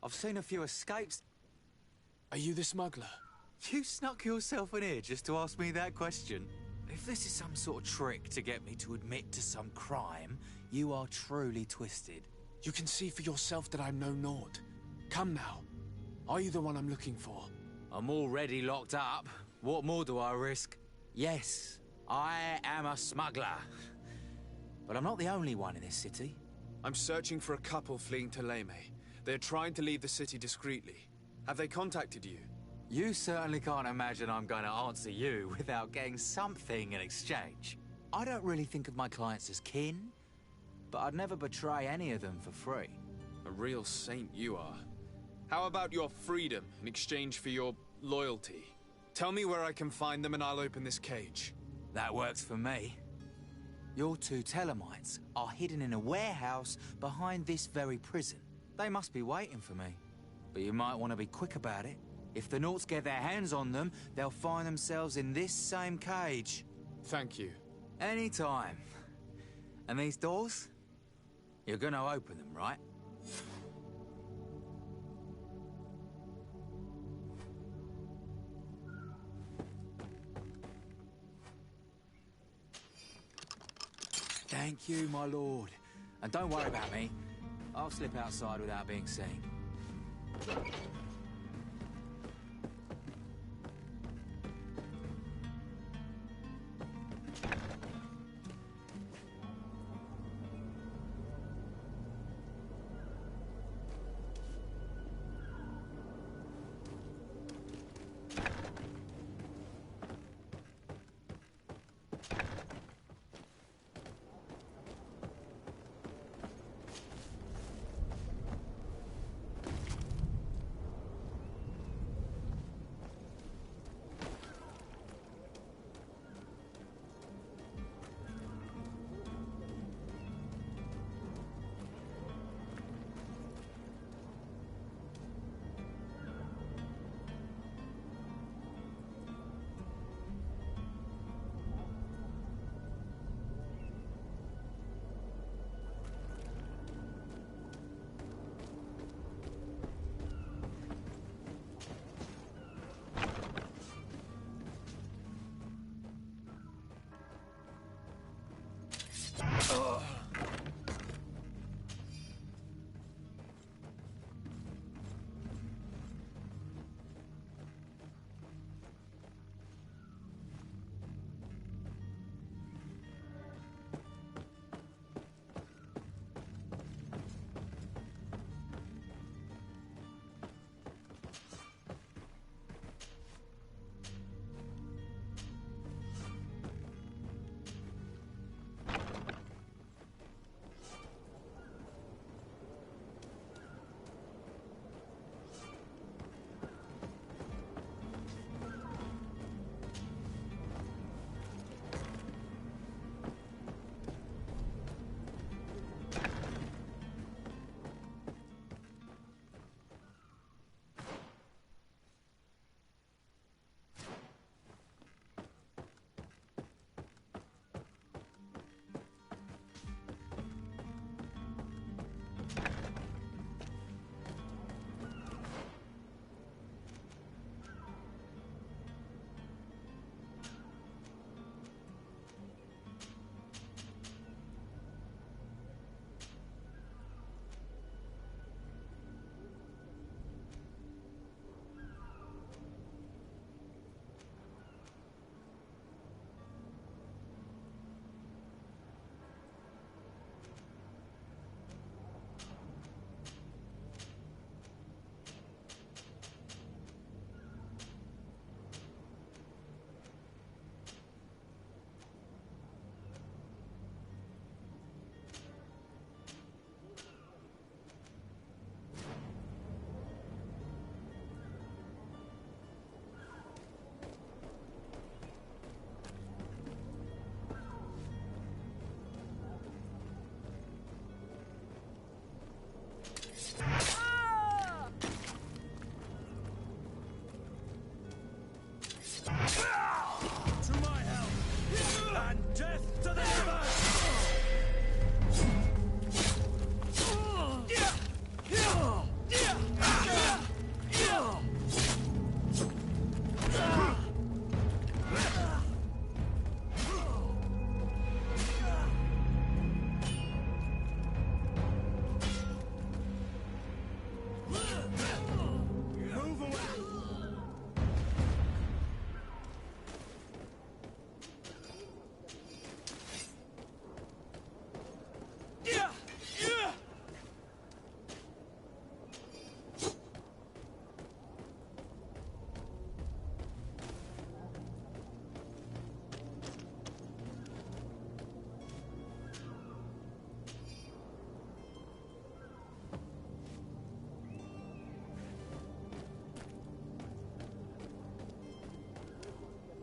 I've seen a few escapes. Are you the smuggler? You snuck yourself in here just to ask me that question? If this is some sort of trick to get me to admit to some crime, you are truly twisted. You can see for yourself that I'm no Nord. Come now. Are you the one I'm looking for? I'm already locked up. What more do I risk? Yes, I am a smuggler. But I'm not the only one in this city. I'm searching for a couple fleeing to Leme. They're trying to leave the city discreetly. Have they contacted you? You certainly can't imagine I'm going to answer you without getting something in exchange. I don't really think of my clients as kin, but I'd never betray any of them for free. A real saint you are. How about your freedom in exchange for your loyalty? Tell me where I can find them and I'll open this cage. That works for me. Your two Telemites are hidden in a warehouse behind this very prison. They must be waiting for me. But you might want to be quick about it. If the Nauts get their hands on them, they'll find themselves in this same cage. Thank you. Anytime. And these doors? You're gonna open them, right? Thank you, my lord. And don't worry about me. I'll slip outside without being seen.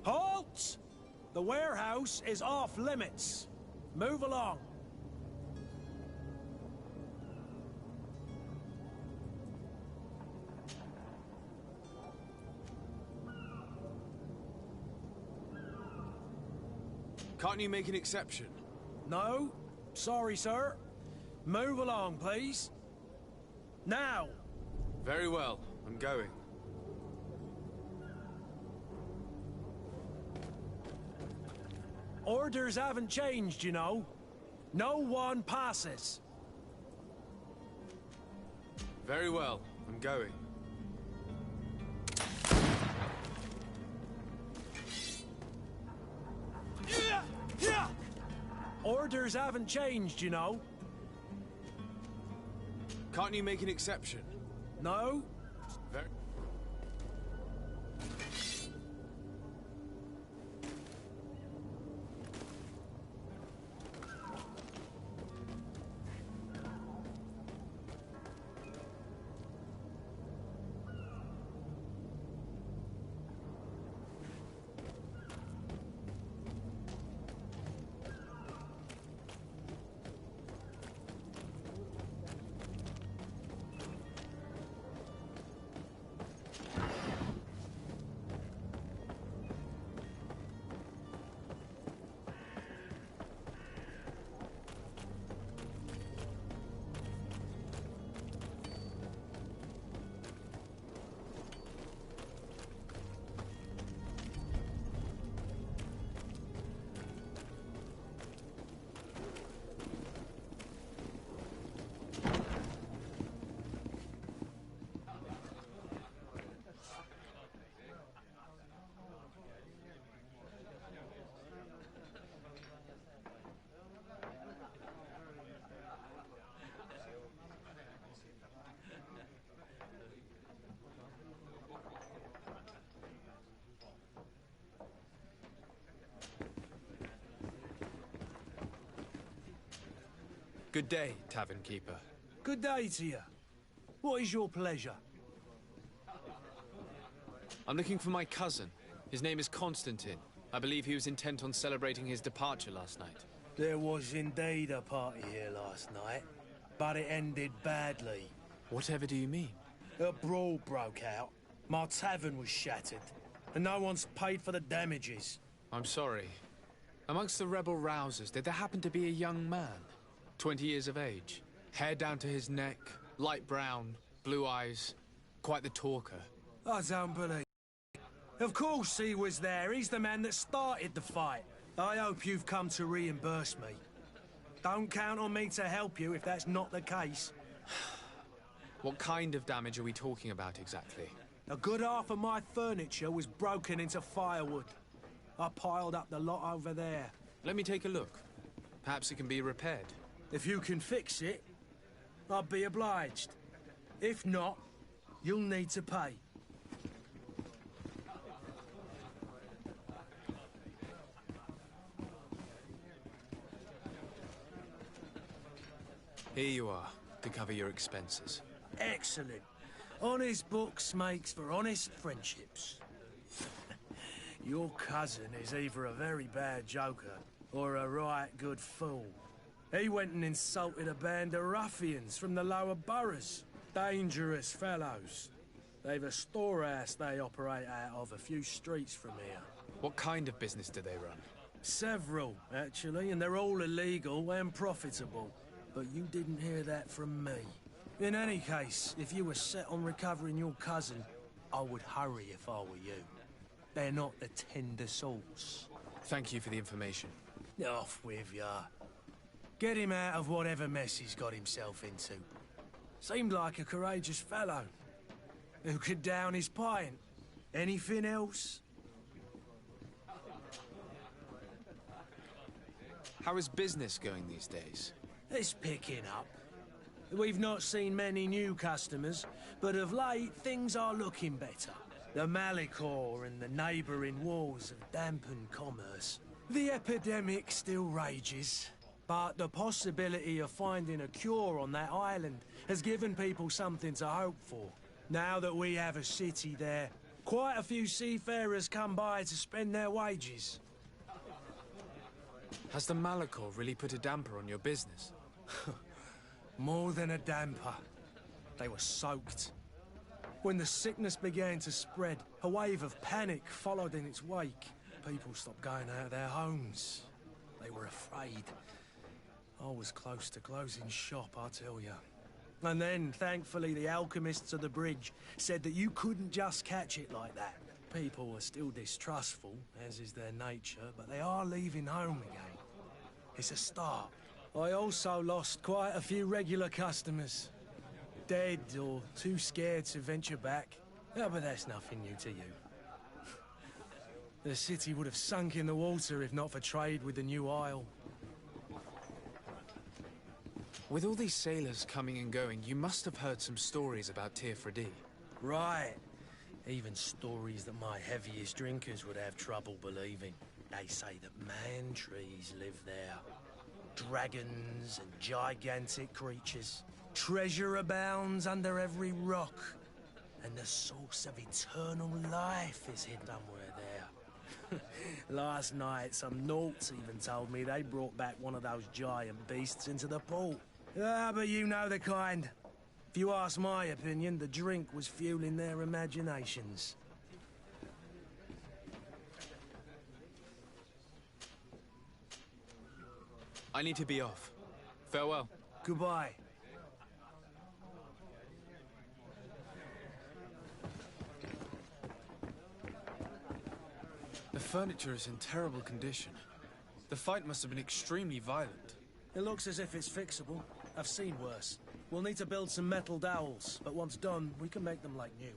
Halt! The warehouse is off limits. Move along. Can't you make an exception? No. Sorry, sir. Move along, please. Now! Very well. I'm going. Orders haven't changed, you know. No one passes. Very well. I'm going. Orders haven't changed, you know. Can't you make an exception? No. Very... Good day, tavern keeper. Good day to you. What is your pleasure? I'm looking for my cousin. His name is Constantine. I believe he was intent on celebrating his departure last night. There was indeed a party here last night, but it ended badly. Whatever do you mean? A brawl broke out. My tavern was shattered, and no one's paid for the damages. I'm sorry. Amongst the rebel rousers, did there happen to be a young man? 20 years of age, hair down to his neck, light brown, blue eyes, quite the talker. I don't believe it. Of course he was there. He's the man that started the fight. I hope you've come to reimburse me. Don't count on me to help you if that's not the case. What kind of damage are we talking about exactly? A good half of my furniture was broken into firewood. I piled up the lot over there. Let me take a look. Perhaps it can be repaired. If you can fix it, I'd be obliged. If not, you'll need to pay. Here you are, to cover your expenses. Excellent. Honest books makes for honest friendships. Your cousin is either a very bad joker or a right good fool. He went and insulted a band of ruffians from the lower boroughs. Dangerous fellows. They've a storehouse they operate out of a few streets from here. What kind of business do they run? Several, actually, and they're all illegal and profitable. But you didn't hear that from me. In any case, if you were set on recovering your cousin, I would hurry if I were you. They're not the tender sorts. Thank you for the information. Off with ya. Get him out of whatever mess he's got himself into. Seemed like a courageous fellow. Who could down his pint. Anything else? How is business going these days? It's picking up. We've not seen many new customers, but of late things are looking better. The Malicor and the neighbouring wars have dampened commerce. The epidemic still rages, but the possibility of finding a cure on that island has given people something to hope for. Now that we have a city there, Quite a few seafarers come by to spend their wages. Has the Malachor really put a damper on your business? More than a damper. They were soaked. When the sickness began to spread, a wave of panic followed in its wake. People stopped going out of their homes. They were afraid. I was close to closing shop, I tell you. And then, thankfully, the alchemists of the bridge said that you couldn't just catch it like that. People are still distrustful, as is their nature, but they are leaving home again. It's a start. I also lost quite a few regular customers. Dead or too scared to venture back. Oh, but that's nothing new to you. The city would have sunk in the water if not for trade with the new isle. With all these sailors coming and going, you must have heard some stories about Tir-Fradee. Right. Even stories that my heaviest drinkers would have trouble believing. They say that man-trees live there. Dragons and gigantic creatures. Treasure abounds under every rock. And the source of eternal life is hidden somewhere there. Last night, some Nauts even told me they brought back one of those giant beasts into the port. Ah, but you know the kind. If you ask my opinion, the drink was fueling their imaginations. I need to be off. Farewell. Goodbye. The furniture is in terrible condition. The fight must have been extremely violent. It looks as if it's fixable. I've seen worse. We'll need to build some metal dowels, but once done, we can make them like new.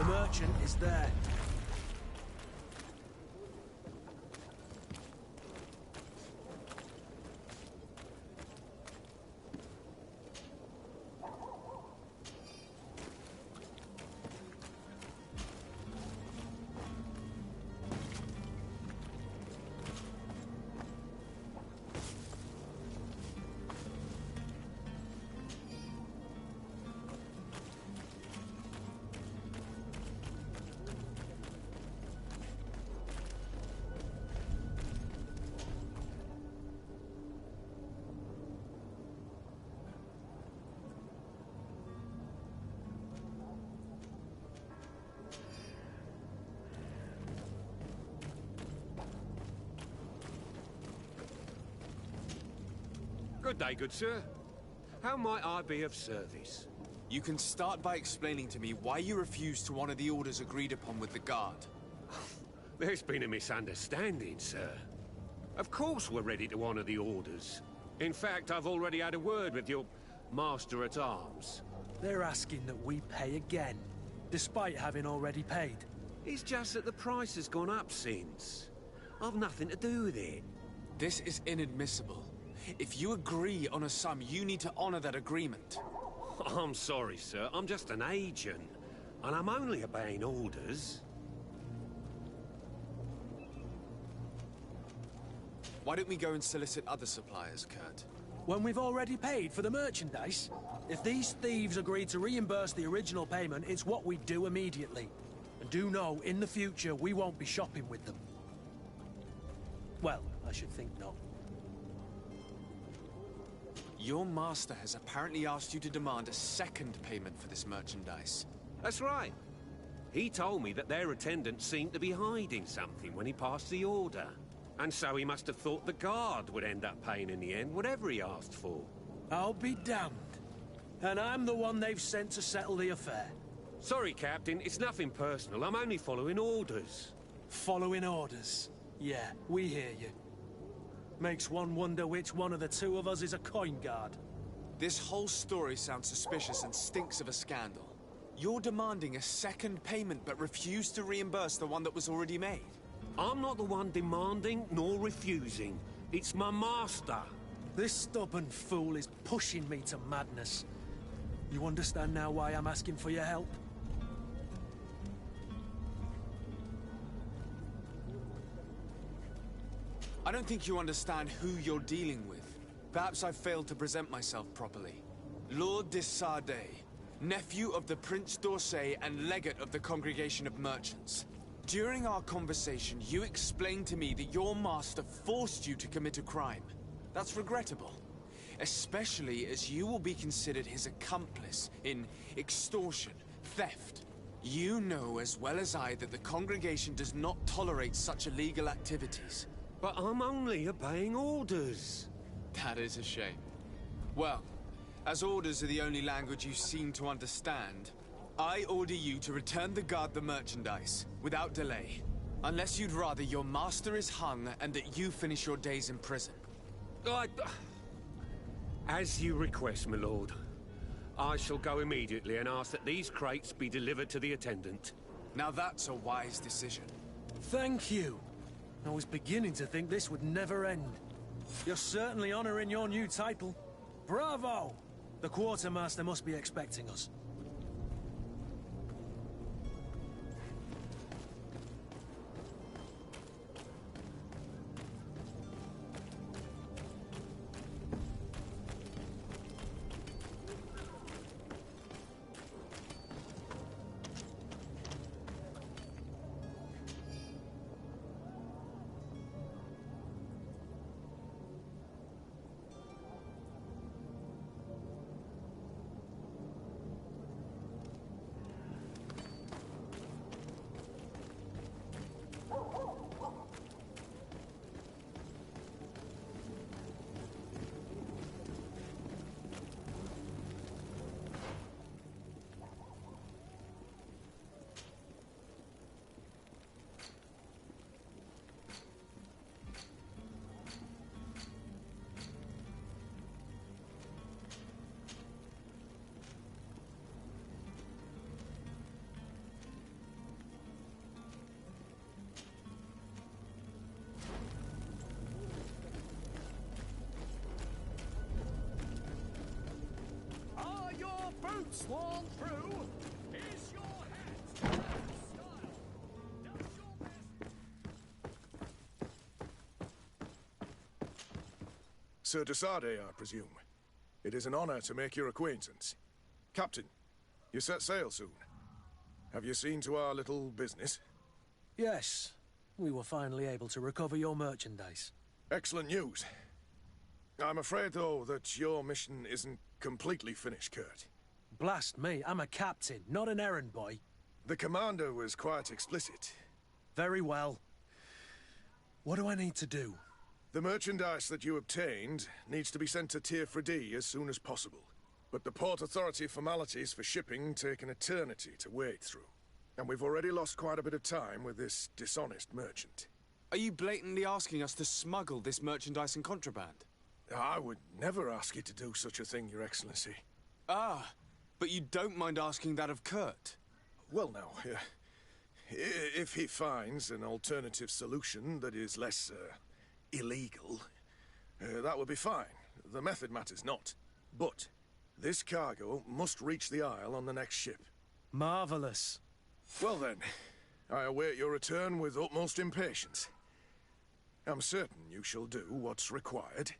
The merchant is there. Good day, good sir. How might I be of service? You can start by explaining to me why you refused to honor the orders agreed upon with the guard. There's been a misunderstanding, sir. Of course we're ready to honor the orders. In fact, I've already had a word with your master-at-arms. They're asking that we pay again, despite having already paid. It's just that the price has gone up since. I've nothing to do with it. This is inadmissible. If you agree on a sum, you need to honor that agreement. I'm sorry, sir. I'm just an agent. And I'm only obeying orders. Why don't we go and solicit other suppliers, Kurt? When we've already paid for the merchandise? If these thieves agree to reimburse the original payment, it's what we do immediately. And do know, in the future, we won't be shopping with them. Well, I should think not. Your master has apparently asked you to demand a second payment for this merchandise. That's right. He told me that their attendant seemed to be hiding something when he passed the order. And so he must have thought the guard would end up paying in the end, whatever he asked for. I'll be damned. And I'm the one they've sent to settle the affair. Sorry, Captain, it's nothing personal. I'm only following orders. Following orders? Yeah, we hear you. Makes one wonder which one of the two of us is a coin guard. This whole story sounds suspicious and stinks of a scandal. You're demanding a second payment but refuse to reimburse the one that was already made. I'm not the one demanding nor refusing. It's my master. This stubborn fool is pushing me to madness. You understand now why I'm asking for your help? I don't think you understand who you're dealing with. Perhaps I failed to present myself properly. Lord de Sardet, nephew of the Prince d'Orsay and legate of the Congregation of Merchants. During our conversation, you explained to me that your master forced you to commit a crime. That's regrettable, especially as you will be considered his accomplice in extortion, theft. You know as well as I that the Congregation does not tolerate such illegal activities. But I'm only obeying orders. That is a shame. Well, as orders are the only language you seem to understand, I order you to return the guard the merchandise, without delay. Unless you'd rather your master is hung and that you finish your days in prison. As you request, my lord. I shall go immediately and ask that these crates be delivered to the attendant. Now that's a wise decision. Thank you. I was beginning to think this would never end. You're certainly honoring your new title. Bravo! The quartermaster must be expecting us. Swan through is your head. Style. Does your best. Sir Desade, I presume. It is an honor to make your acquaintance. Captain, you set sail soon. Have you seen to our little business? Yes. We were finally able to recover your merchandise. Excellent news. I'm afraid, though, that your mission isn't completely finished, Kurt. Blast me, I'm a captain, not an errand boy. The commander was quite explicit. Very well. What do I need to do? The merchandise that you obtained needs to be sent to Tier D as soon as possible. But the Port Authority formalities for shipping take an eternity to wade through. And we've already lost quite a bit of time with this dishonest merchant. Are you blatantly asking us to smuggle this merchandise and contraband? I would never ask you to do such a thing, Your Excellency. Ah, but you don't mind asking that of Kurt? Well, now, if he finds an alternative solution that is less, illegal, that would be fine. The method matters not. But this cargo must reach the Isle on the next ship. Marvelous. Well then, I await your return with utmost impatience. I'm certain you shall do what's required.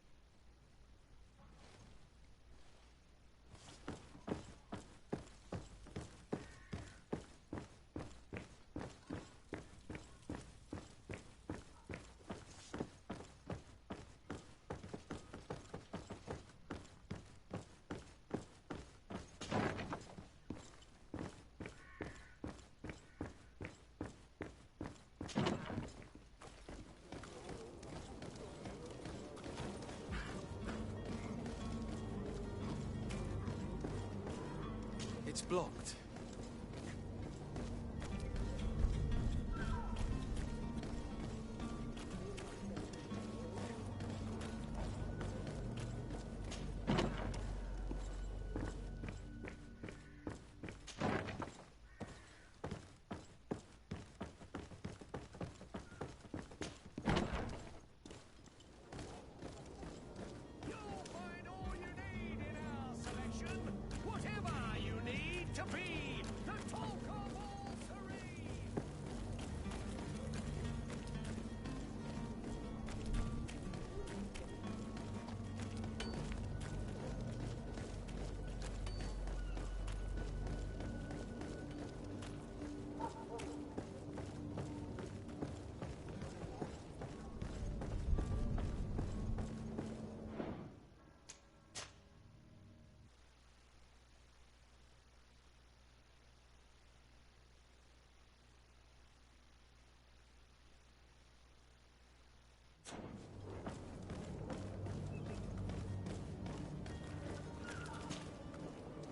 It's blocked.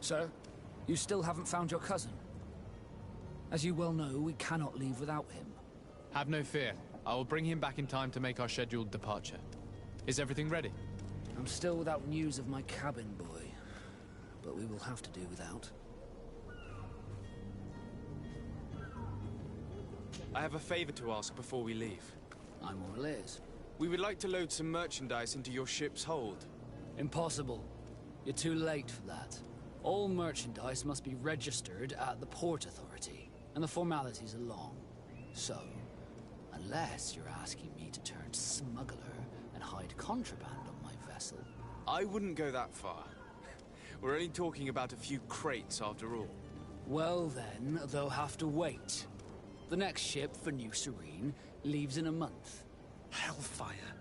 Sir, you still haven't found your cousin. As you well know, we cannot leave without him. Have no fear. I will bring him back in time to make our scheduled departure. Is everything ready? I'm still without news of my cabin boy, but we will have to do without. I have a favor to ask before we leave. I'm all ears. We would like to load some merchandise into your ship's hold. Impossible. You're too late for that. All merchandise must be registered at the Port Authority, and the formalities are long. So, unless you're asking me to turn smuggler and hide contraband on my vessel... I wouldn't go that far. We're only talking about a few crates after all. Well then, they'll have to wait. The next ship for New Serene leaves in a month. Hellfire.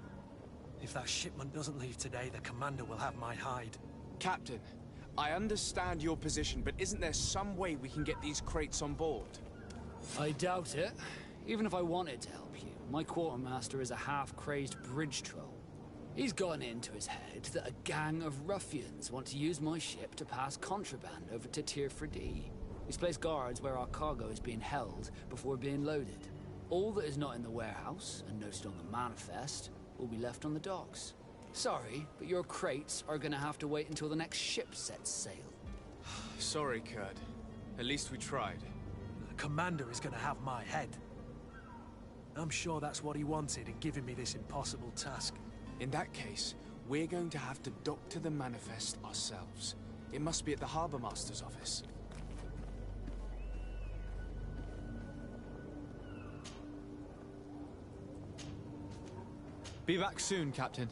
If that shipment doesn't leave today, the commander will have my hide. Captain, I understand your position, but isn't there some way we can get these crates on board? I doubt it. Even if I wanted to help you, my quartermaster is a half-crazed bridge troll. He's gotten into his head that a gang of ruffians want to use my ship to pass contraband over to Tier D. He's placed guards where our cargo is being held before being loaded. All that is not in the warehouse, and noted on the manifest, will be left on the docks. Sorry, but your crates are gonna have to wait until the next ship sets sail. Sorry, Kurt. At least we tried. The commander is gonna have my head. I'm sure that's what he wanted in giving me this impossible task. In that case, we're going to have to doctor the manifest ourselves. It must be at the Harbour Master's office. Be back soon, Captain.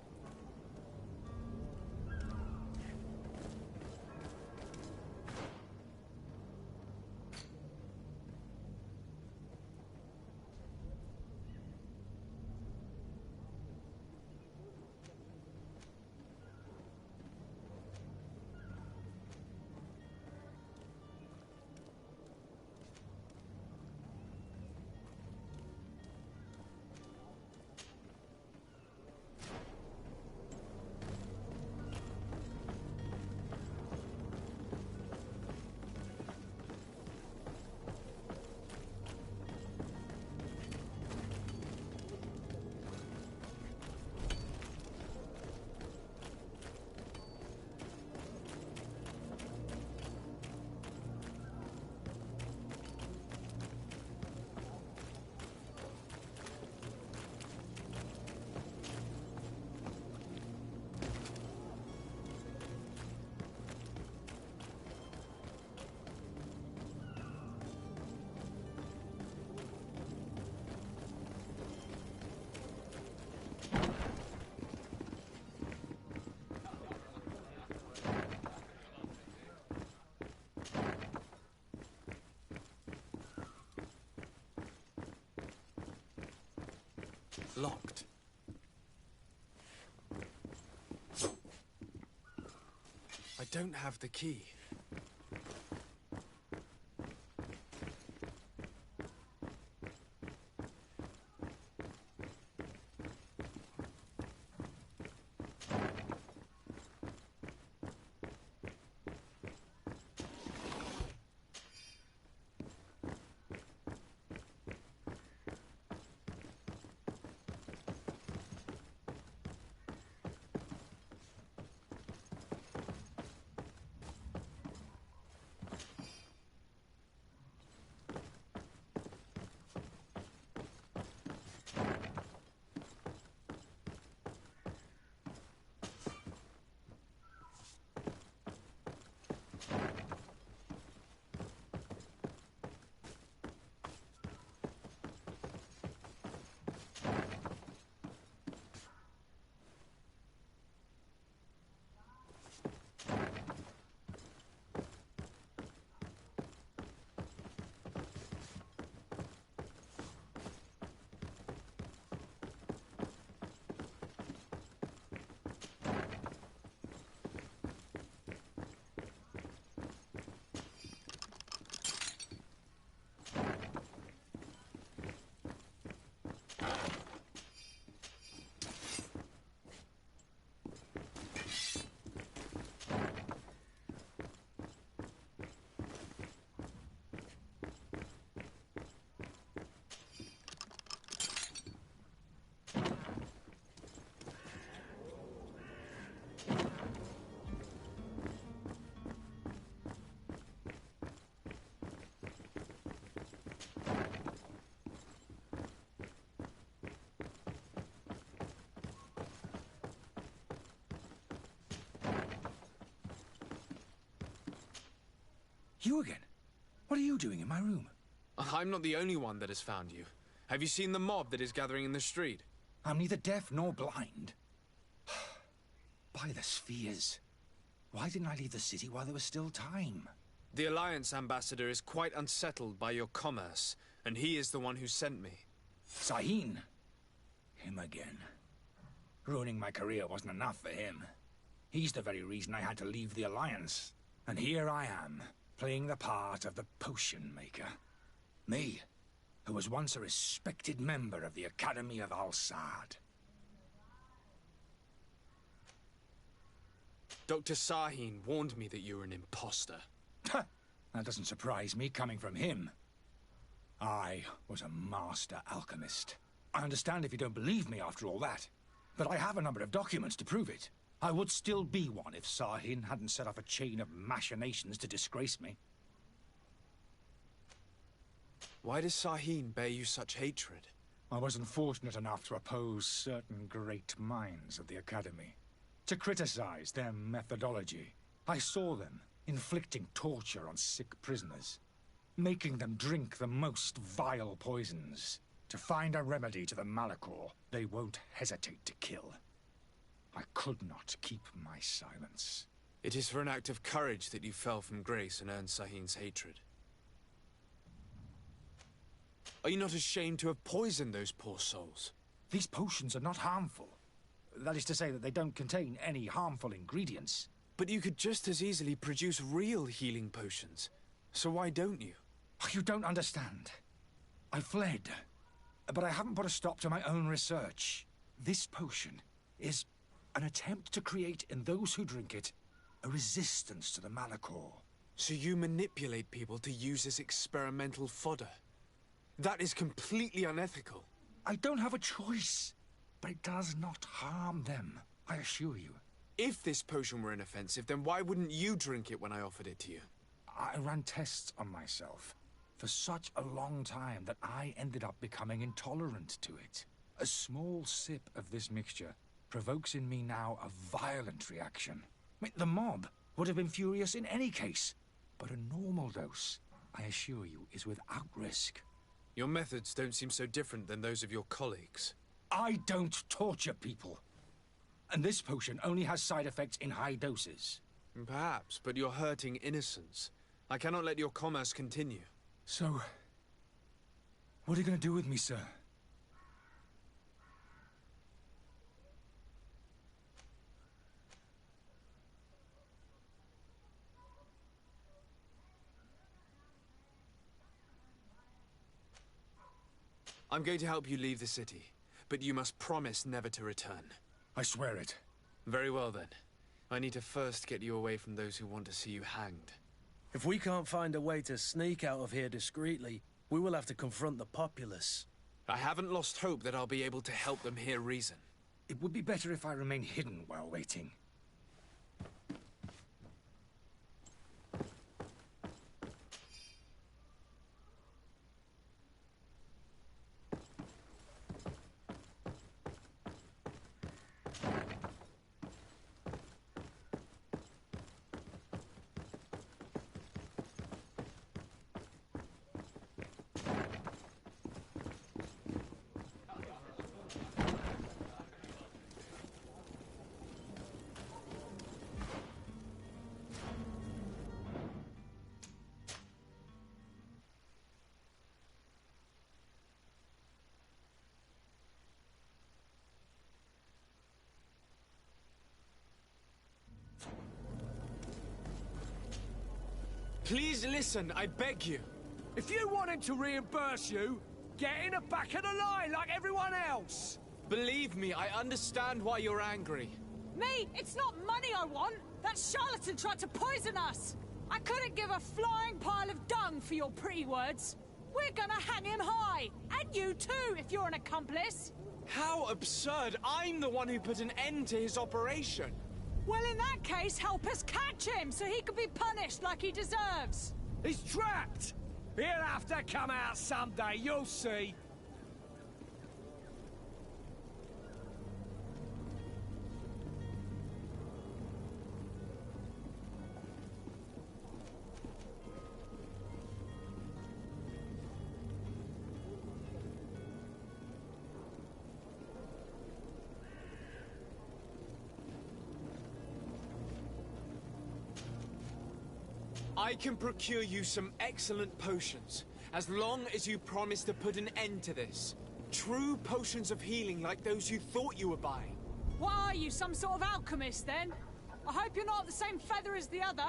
Locked. I don't have the key. You again? What are you doing in my room? I'm not the only one that has found you. Have you seen the mob that is gathering in the street? I'm neither deaf nor blind. By the spheres. Why didn't I leave the city while there was still time? The Alliance ambassador is quite unsettled by your commerce, and he is the one who sent me. Sahin. Him again. Ruining my career wasn't enough for him. He's the very reason I had to leave the Alliance. And here I am, playing the part of the potion maker. Me, who was once a respected member of the Academy of Al-Sad. Dr. Sahin warned me that you were an imposter. That doesn't surprise me, coming from him. I was a master alchemist. I understand if you don't believe me after all that, but I have a number of documents to prove it. I would still be one if Sahin hadn't set off a chain of machinations to disgrace me. Why does Sahin bear you such hatred? I wasn't fortunate enough to oppose certain great minds of the Academy, to criticize their methodology. I saw them inflicting torture on sick prisoners, making them drink the most vile poisons. To find a remedy to the Malachor, they won't hesitate to kill. I could not keep my silence. It is for an act of courage that you fell from grace and earned Sahin's hatred. Are you not ashamed to have poisoned those poor souls? These potions are not harmful. That is to say that they don't contain any harmful ingredients. But you could just as easily produce real healing potions. So why don't you? You don't understand. I fled, but I haven't put a stop to my own research. This potion is an attempt to create in those who drink it a resistance to the Malachor. So you manipulate people to use as experimental fodder? That is completely unethical. I don't have a choice, but it does not harm them, I assure you. If this potion were inoffensive, then why wouldn't you drink it when I offered it to you? I ran tests on myself for such a long time that I ended up becoming intolerant to it. A small sip of this mixture provokes in me now a violent reaction. I mean, the mob would have been furious in any case, but a normal dose, I assure you, is without risk. Your methods don't seem so different than those of your colleagues. I don't torture people. And this potion only has side effects in high doses. Perhaps, but you're hurting innocents. I cannot let your commerce continue. So, what are you going to do with me, sir? I'm going to help you leave the city, but you must promise never to return. I swear it. Very well, then. I need to first get you away from those who want to see you hanged. If we can't find a way to sneak out of here discreetly, we will have to confront the populace. I haven't lost hope that I'll be able to help them hear reason. It would be better if I remain hidden while waiting. Please listen, I beg you. If you want him to reimburse you, get in the back of the line like everyone else. Believe me, I understand why you're angry. Me? It's not money I want. That charlatan tried to poison us. I couldn't give a flying pile of dung for your pretty words. We're gonna hang him high. And you too, if you're an accomplice. How absurd! I'm the one who put an end to his operation. Well, in that case, help us catch him so he can be punished like he deserves. He's trapped. He'll have to come out someday, you'll see. I can procure you some excellent potions, as long as you promise to put an end to this. True potions of healing like those you thought you were buying. What are you, some sort of alchemist then? I hope you're not the same feather as the other.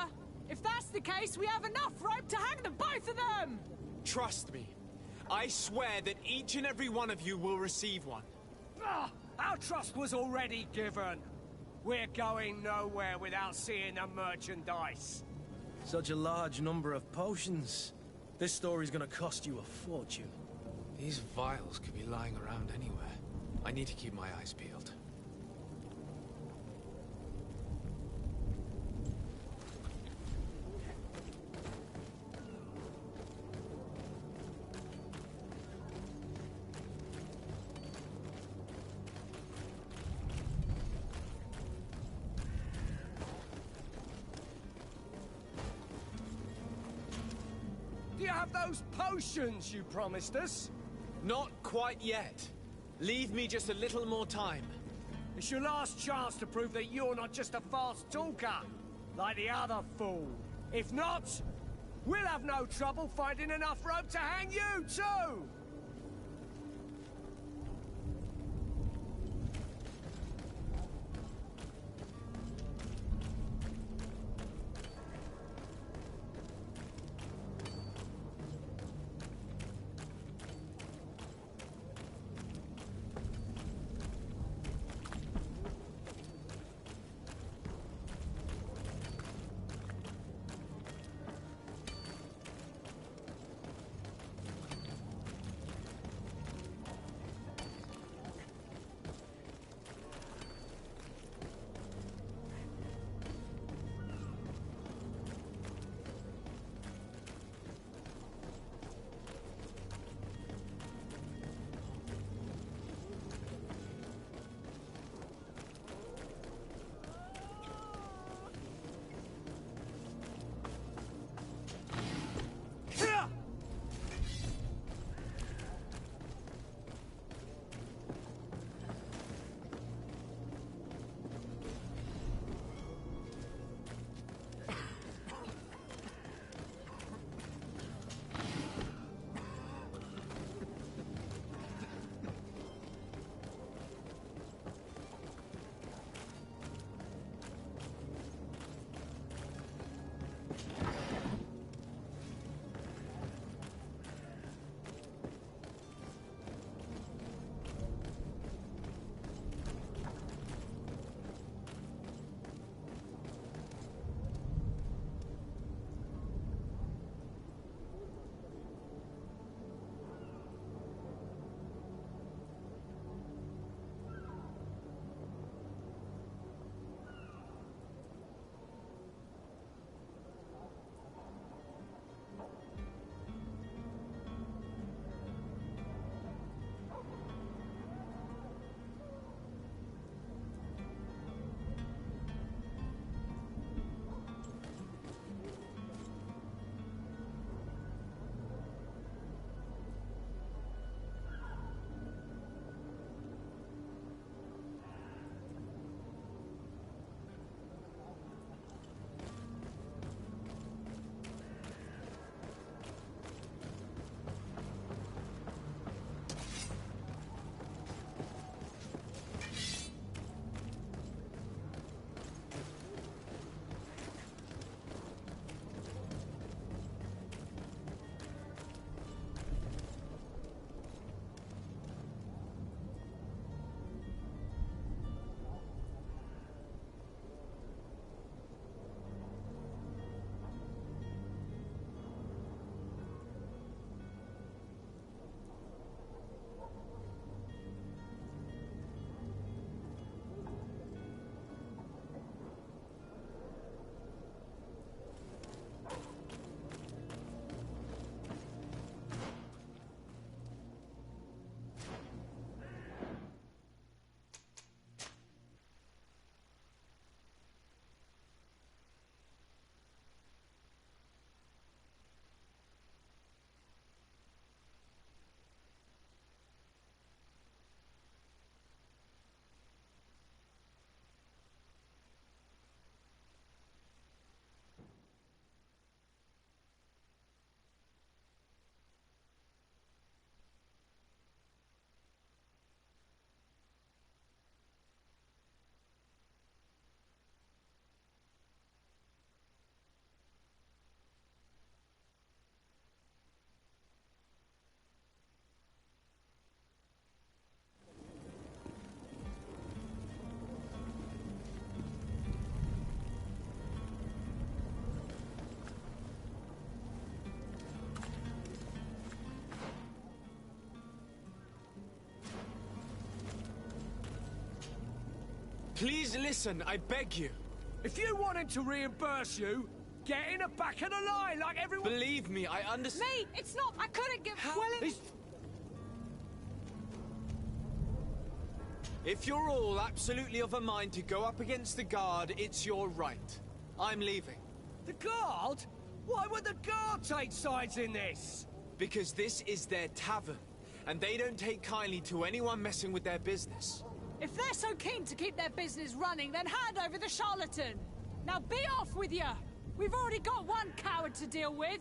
If that's the case, we have enough rope to hang the both of them! Trust me. I swear that each and every one of you will receive one. Ah, our trust was already given. We're going nowhere without seeing the merchandise. Such a large number of potions. This story's gonna cost you a fortune. These vials could be lying around anywhere. I need to keep my eyes peeled. have those potions you promised us? Not quite yet. Leave me just a little more time. It's your last chance to prove that you're not just a fast talker, like the other fool. If not, we'll have no trouble finding enough rope to hang you, too! Please listen, I beg you. If you wanted to reimburse you, get in the back of the line like everyone... Believe me, I understand... Mate, it's not... I couldn't give... If you're all absolutely of a mind to go up against the guard, it's your right. I'm leaving. The guard? Why would the guard take sides in this? Because this is their tavern, and they don't take kindly to anyone messing with their business. If they're so keen to keep their business running, then hand over the charlatan. Now be off with you! We've already got one coward to deal with.